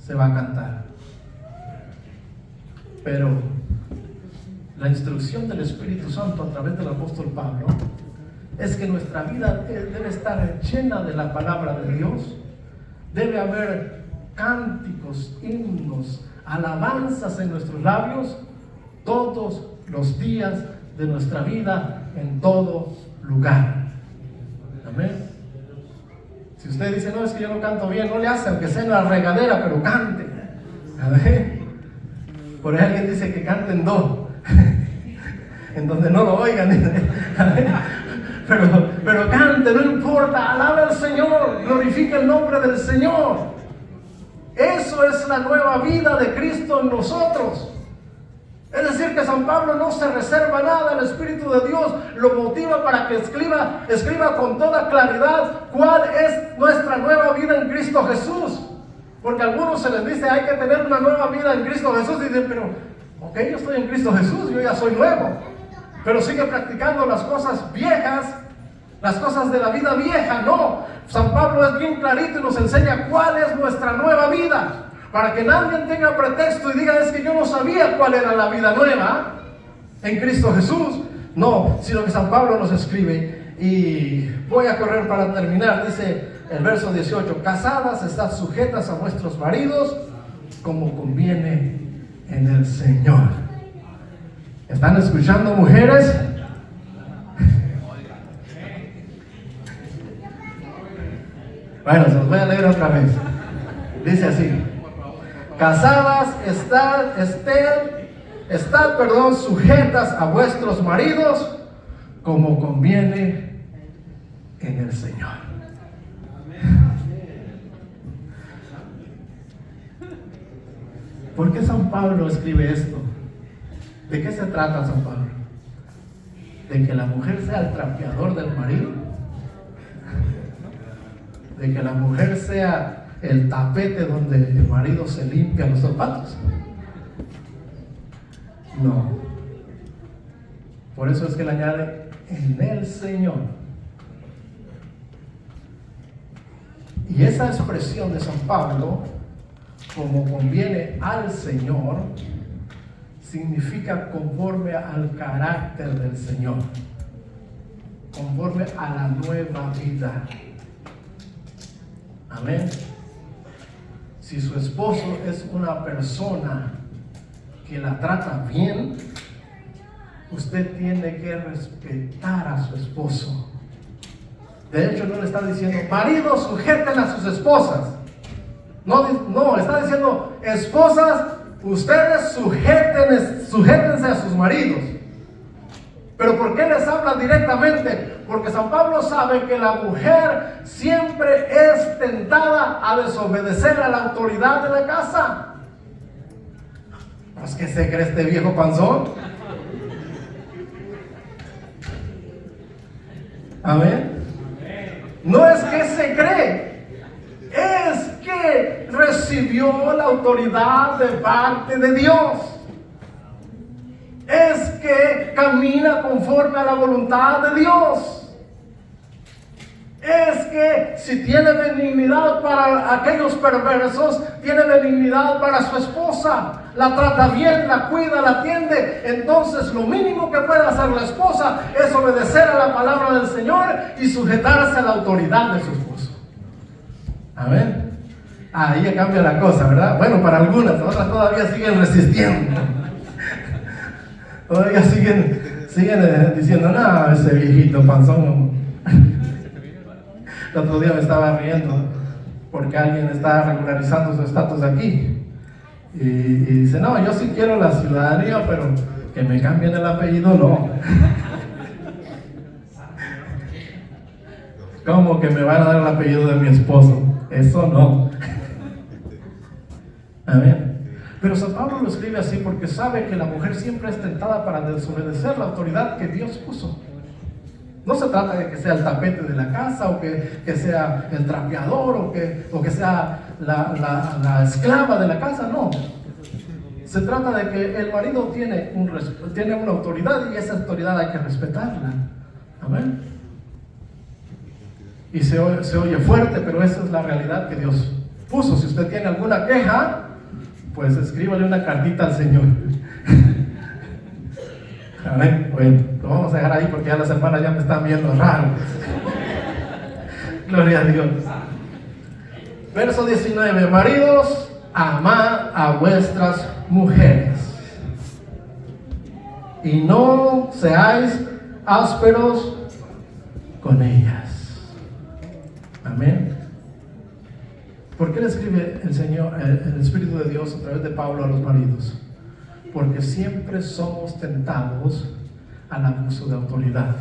se va a cantar. Pero la instrucción del Espíritu Santo a través del apóstol Pablo es que nuestra vida debe estar llena de la palabra de Dios. Debe haber cánticos, himnos, alabanzas en nuestros labios todos los días de nuestra vida, en todo lugar. Amén. Si usted dice, no, es que yo no canto bien, no le hace, aunque sea en la regadera, pero cante. Amén. Por ahí alguien dice que cante en do, en donde no lo oigan. Pero cante, no importa, alaba al Señor, glorifica el nombre del Señor. Eso es la nueva vida de Cristo en nosotros. Es decir, que San Pablo no se reserva nada, el Espíritu de Dios lo motiva para que escriba con toda claridad cuál es nuestra nueva vida en Cristo Jesús. Porque a algunos se les dice, hay que tener una nueva vida en Cristo Jesús, y dicen, pero, ok, yo estoy en Cristo Jesús, yo ya soy nuevo, pero sigue practicando las cosas viejas, las cosas de la vida vieja. No, San Pablo es bien clarito y nos enseña cuál es nuestra nueva vida, para que nadie tenga pretexto y diga, es que yo no sabía cuál era la vida nueva en Cristo Jesús. No, sino que San Pablo nos escribe, y voy a correr para terminar, dice el verso 18, casadas, estad sujetas a vuestros maridos como conviene en el Señor. ¿Están escuchando, mujeres? Bueno, se los voy a leer otra vez. Dice así: casadas, estad, sujetas a vuestros maridos como conviene en el Señor. ¿Por qué San Pablo escribe esto? ¿De qué se trata San Pablo? ¿De que la mujer sea el trapeador del marido? ¿De que la mujer sea el tapete donde el marido se limpia los zapatos? No. Por eso es que le añade en el Señor. Y esa expresión de San Pablo, como conviene al Señor, significa conforme al carácter del Señor, conforme a la nueva vida. Amén. Si su esposo es una persona que la trata bien, usted tiene que respetar a su esposo. De hecho, no le está diciendo, maridos, sujeten a sus esposas. No, está diciendo, esposas, ustedes sujétense a sus maridos. ¿Pero por qué les habla directamente? Porque San Pablo sabe que la mujer siempre es tentada a desobedecer a la autoridad de la casa. ¿Pues qué se cree este viejo panzón? Amén. No es que se cree, es que recibió la autoridad de parte de Dios. Es que camina conforme a la voluntad de Dios. Es que si tiene benignidad para aquellos perversos, tiene benignidad para su esposa. la trata bien, la cuida, la atiende, entonces lo mínimo que puede hacer la esposa es obedecer a la palabra del Señor y sujetarse a la autoridad de su esposo. Amén. Ahí ya cambia la cosa, ¿verdad? Bueno, para algunas, otras todavía siguen resistiendo. Todavía siguen diciendo, no, ese viejito panzón. El otro día me estaba riendo porque alguien está regularizando su estatus aquí. Y dice, no, yo sí quiero la ciudadanía, pero que me cambien el apellido, no. ¿Cómo que me van a dar el apellido de mi esposo? Eso no. Amén. Pero San Pablo lo escribe así porque sabe que la mujer siempre es tentada para desobedecer la autoridad que Dios puso. No se trata de que sea el tapete de la casa, o que sea el trapeador, o que sea la esclava de la casa, no. Se trata de que el marido tiene una autoridad, y esa autoridad hay que respetarla. Amén. Y se oye fuerte, pero esa es la realidad que Dios puso. Si usted tiene alguna queja, pues escríbale una cartita al Señor. Amén. Bueno, lo vamos a dejar ahí porque ya las hermanas ya me están viendo raro. Gloria a Dios. Verso 19. Maridos, amad a vuestras mujeres y no seáis ásperos con ellas. Amén. ¿Por qué le escribe el Señor, el Espíritu de Dios a través de Pablo a los maridos? Porque siempre somos tentados al abuso de autoridad.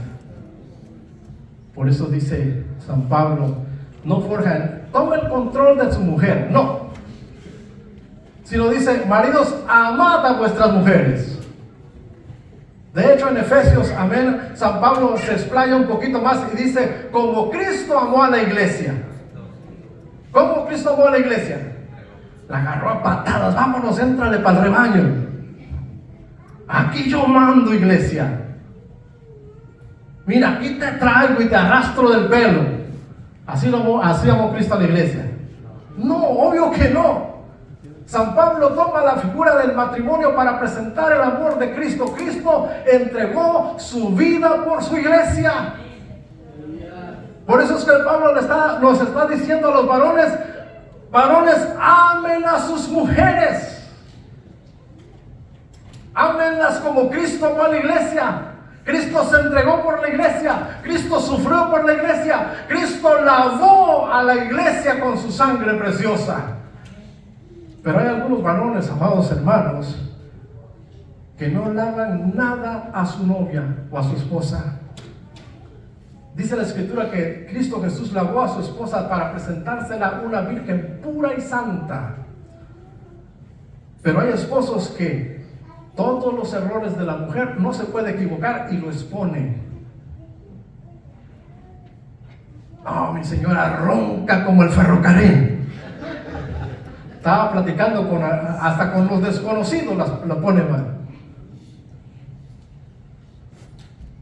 Por eso dice San Pablo, no forjan, toma el control de su mujer, no. Sino dice, maridos, amad a vuestras mujeres. De hecho, en Efesios, amén, San Pablo se explaya un poquito más y dice, como Cristo amó a la iglesia. ¿Cómo Cristo amó a la iglesia? La agarró a patadas, vámonos, éntrale para el rebaño. Aquí yo mando, iglesia. Mira, aquí te traigo y te arrastro del pelo. Así amó Cristo a la iglesia. No, obvio que no. San Pablo toma la figura del matrimonio para presentar el amor de Cristo. Cristo entregó su vida por su iglesia. Por eso es que Pablo nos está diciendo a los varones, amen a sus mujeres. Ámenlas como Cristo amó a la iglesia. Cristo se entregó por la iglesia. Cristo sufrió por la iglesia. Cristo lavó a la iglesia con su sangre preciosa. Pero hay algunos varones, amados hermanos, que no lavan nada a su novia o a su esposa. Dice la Escritura que Cristo Jesús lavó a su esposa para presentársela una virgen pura y santa. Pero hay esposos que todos los errores de la mujer no se puede equivocar y lo expone. No, mi señora ronca como el ferrocarril. Estaba platicando hasta con los desconocidos, la pone mal.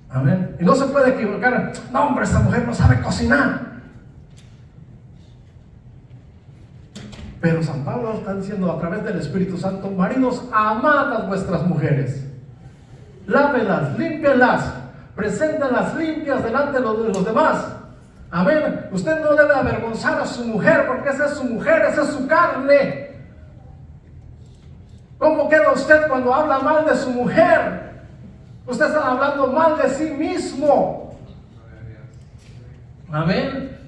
Amén. Y no se puede equivocar. No, hombre, esa mujer no sabe cocinar. Pero San Pablo está diciendo a través del Espíritu Santo, maridos, amad a vuestras mujeres. Lávelas, límpienlas, preséntenlas limpias delante de los demás. Amén. Usted no debe avergonzar a su mujer, porque esa es su mujer, esa es su carne. ¿Cómo queda usted cuando habla mal de su mujer? Usted está hablando mal de sí mismo. Amén.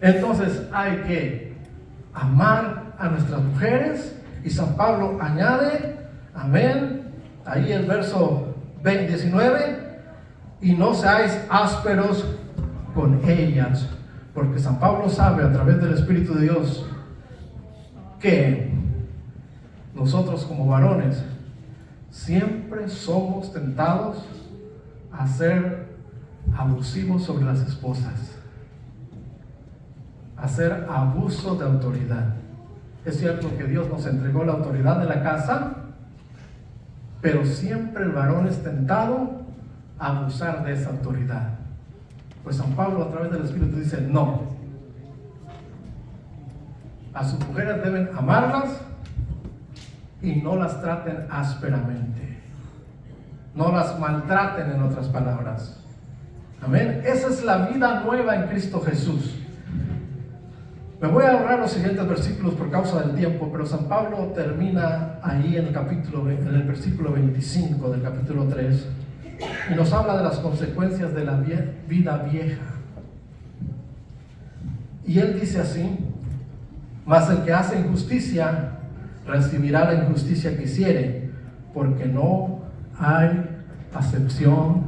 Entonces hay que amar a nuestras mujeres. Y San Pablo añade, amén, ahí el verso 19, y no seáis ásperos con ellas, porque San Pablo sabe a través del Espíritu de Dios que nosotros como varones siempre somos tentados a ser abusivos sobre las esposas, a hacer abuso de autoridad. Es cierto que Dios nos entregó la autoridad de la casa, pero siempre el varón es tentado a abusar de esa autoridad. Pues San Pablo a través del Espíritu dice, no. A sus mujeres deben amarlas y no las traten ásperamente. No las maltraten, en otras palabras. Amén. Esa es la vida nueva en Cristo Jesús. Me voy a ahorrar los siguientes versículos por causa del tiempo, pero San Pablo termina ahí en el versículo 25 del capítulo 3 y nos habla de las consecuencias de la vida vieja. Y él dice así: mas el que hace injusticia recibirá la injusticia que hiciere, porque no hay acepción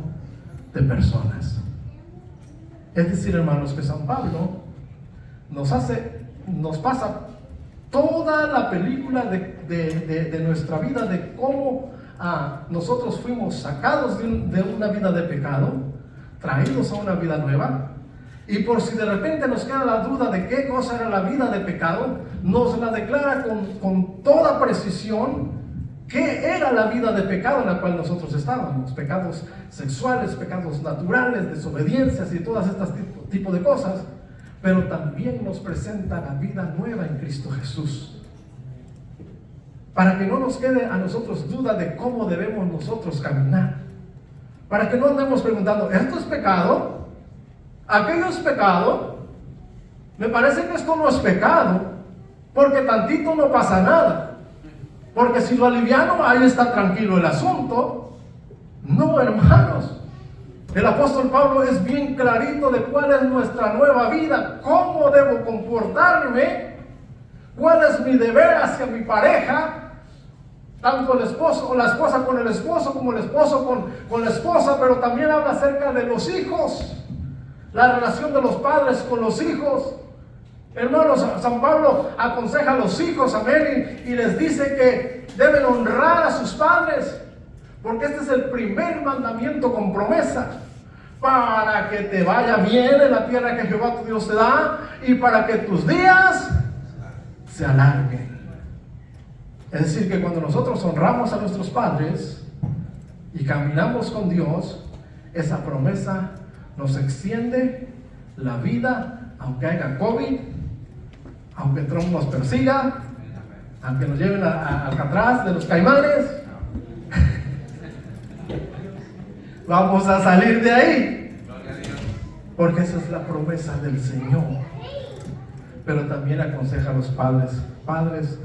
de personas. Es decir, hermanos, que San Pablo nos pasa toda la película de nuestra vida, de cómo nosotros fuimos sacados de una vida de pecado, traídos a una vida nueva. Y por si de repente nos queda la duda de qué cosa era la vida de pecado, nos la declara con toda precisión qué era la vida de pecado en la cual nosotros estábamos: pecados sexuales, pecados naturales, desobediencias y todas estas tipos de cosas. Pero también nos presenta la vida nueva en Cristo Jesús, para que no nos quede a nosotros duda de cómo debemos nosotros caminar, para que no andemos preguntando: ¿esto es pecado? ¿Aquello es pecado? Me parece que esto no es pecado, porque tantito no pasa nada, porque si lo aliviano, ahí está tranquilo el asunto. No, hermanos. El apóstol Pablo es bien clarito de cuál es nuestra nueva vida, cómo debo comportarme, cuál es mi deber hacia mi pareja, tanto el esposo o la esposa con el esposo, como el esposo con la esposa. Pero también habla acerca de los hijos, la relación de los padres con los hijos. Hermanos, San Pablo aconseja a los hijos, amén, y les dice que deben honrar a sus padres, porque este es el primer mandamiento con promesa: para que te vaya bien en la tierra que Jehová tu Dios te da, y para que tus días se alarguen. Es decir, que cuando nosotros honramos a nuestros padres y caminamos con Dios, esa promesa nos extiende la vida, aunque haya COVID, aunque Trump nos persiga, aunque nos lleven a Alcatraz de los Caimanes. Vamos a salir de ahí, porque esa es la promesa del Señor. Pero también aconseja a los padres: padres,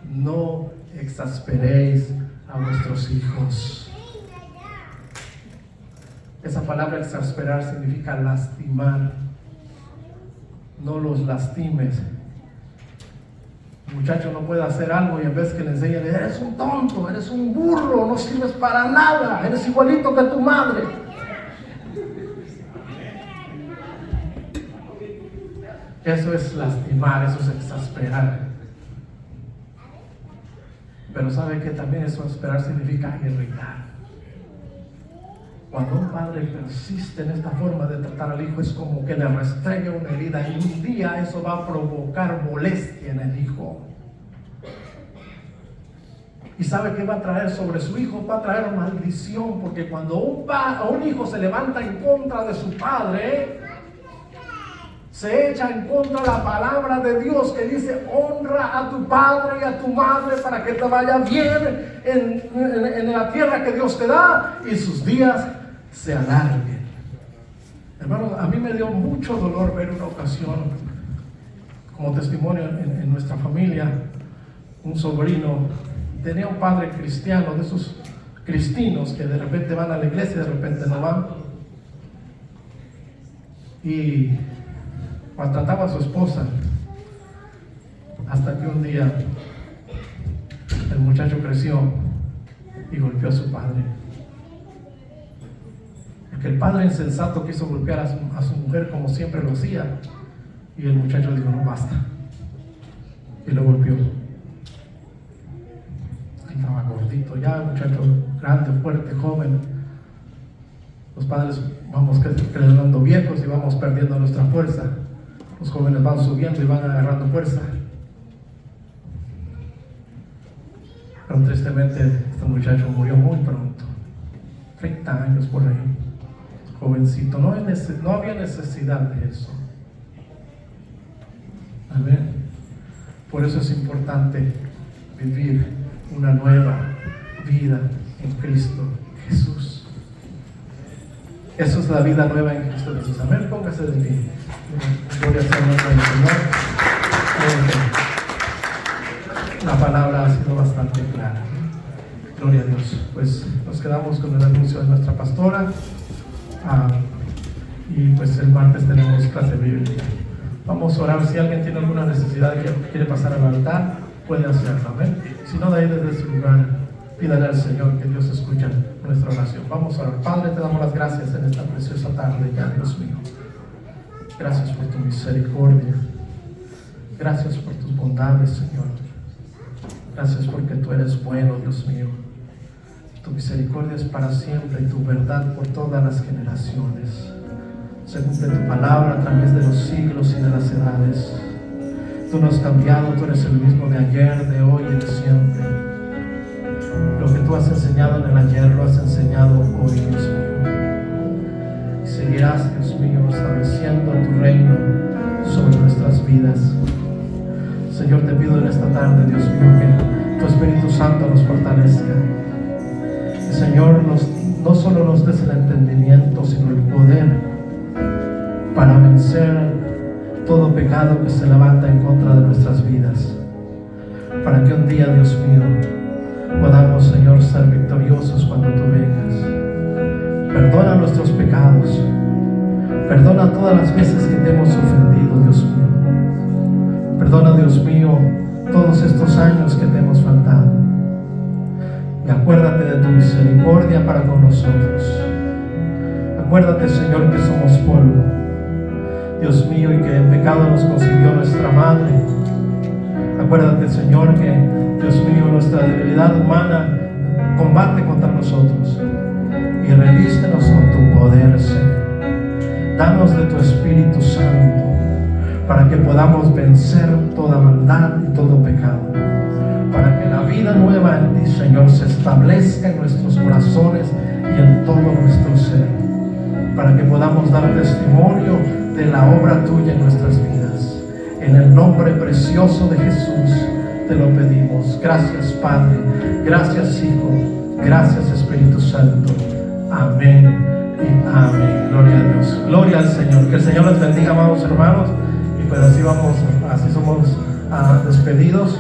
no exasperéis a vuestros hijos. Esa palabra exasperar significa lastimar. No los lastimes. El muchacho no puede hacer algo y en vez que le enseñen: eres un tonto, eres un burro, no sirves para nada, eres igualito que tu madre. Eso es lastimar, eso es exasperar. Pero ¿sabe que también exasperar significa irritar? Cuando un padre persiste en esta forma de tratar al hijo, es como que le restregue una herida, y un día eso va a provocar molestia en el hijo. ¿Y sabe qué va a traer sobre su hijo? Va a traer maldición, porque cuando un hijo se levanta en contra de su padre, se echa en contra la palabra de Dios, que dice: honra a tu padre y a tu madre para que te vaya bien en la tierra que Dios te da y sus días se alarguen. Hermanos, a mí me dio mucho dolor ver una ocasión, como testimonio en nuestra familia, un sobrino tenía un padre cristiano, de esos cristinos que de repente van a la iglesia y de repente no van, y maltrataba a su esposa, hasta que un día el muchacho creció y golpeó a su padre. Porque el padre insensato quiso golpear a su mujer como siempre lo hacía, y el muchacho dijo: no, basta, y lo golpeó. Estaba gordito ya, muchacho grande, fuerte, joven. Los padres vamos quedando viejos y vamos perdiendo nuestra fuerza. Los jóvenes van subiendo y van agarrando fuerza. Pero tristemente este muchacho murió muy pronto, 30 años por ahí, jovencito. No había necesidad de eso. Amén. Por eso es importante vivir una nueva vida en Cristo Jesús. Eso es la vida nueva en Cristo Jesús. Amén. Póngase de pie. Gloria al nombre del Señor. La palabra ha sido bastante clara. Gloria a Dios. Pues nos quedamos con el anuncio de nuestra pastora. Y pues el martes tenemos clase bíblica. Vamos a orar. Si alguien tiene alguna necesidad que quiere pasar al altar, puede hacerlo. Amén. Si no, de ahí desde su lugar, pídale al Señor que Dios escuche nuestra oración. Vamos a orar. Padre, te damos las gracias en esta preciosa tarde ya, Dios mío. Gracias por tu misericordia. Gracias por tus bondades, Señor. Gracias porque tú eres bueno, Dios mío. Tu misericordia es para siempre y tu verdad por todas las generaciones. Se cumple tu palabra a través de los siglos y de las edades. Tú no has cambiado, tú eres el mismo de ayer, de hoy y de siempre. Lo que tú has enseñado en el ayer lo has enseñado hoy, Dios mío. Y seguirás, Dios mío, estableciendo tu reino sobre nuestras vidas. Señor, te pido en esta tarde, Dios mío, que tu Espíritu Santo nos fortalezca. Y Señor, no solo nos des el entendimiento, sino el poder para vencer todo pecado que se levanta en contra de nuestras vidas, para que un día, Dios mío, podamos, Señor, ser victoriosos cuando tú vengas. Perdona nuestros pecados, perdona todas las veces que te hemos ofendido, Dios mío. Perdona, Dios mío, todos estos años que te hemos faltado. Y acuérdate de tu misericordia para con nosotros. Acuérdate, Señor, que somos polvo, Dios mío, y que en pecado nos concibió nuestra madre. Acuérdate, Señor, que, Dios mío, nuestra debilidad humana combate contra nosotros. Y revístenos con tu poder, Señor. Danos de tu Espíritu Santo para que podamos vencer toda maldad y todo pecado. Para que la vida nueva en ti, Señor, se establezca en nuestros corazones y en todo nuestro ser. Para que podamos dar testimonio de la obra tuya en nuestras vidas. En el nombre precioso de Jesús te lo pedimos. Gracias, Padre. Gracias, Hijo. Gracias, Espíritu Santo. Amén y amén. Gloria a Dios. Gloria al Señor. Que el Señor les bendiga, amados hermanos. Y pues así somos despedidos.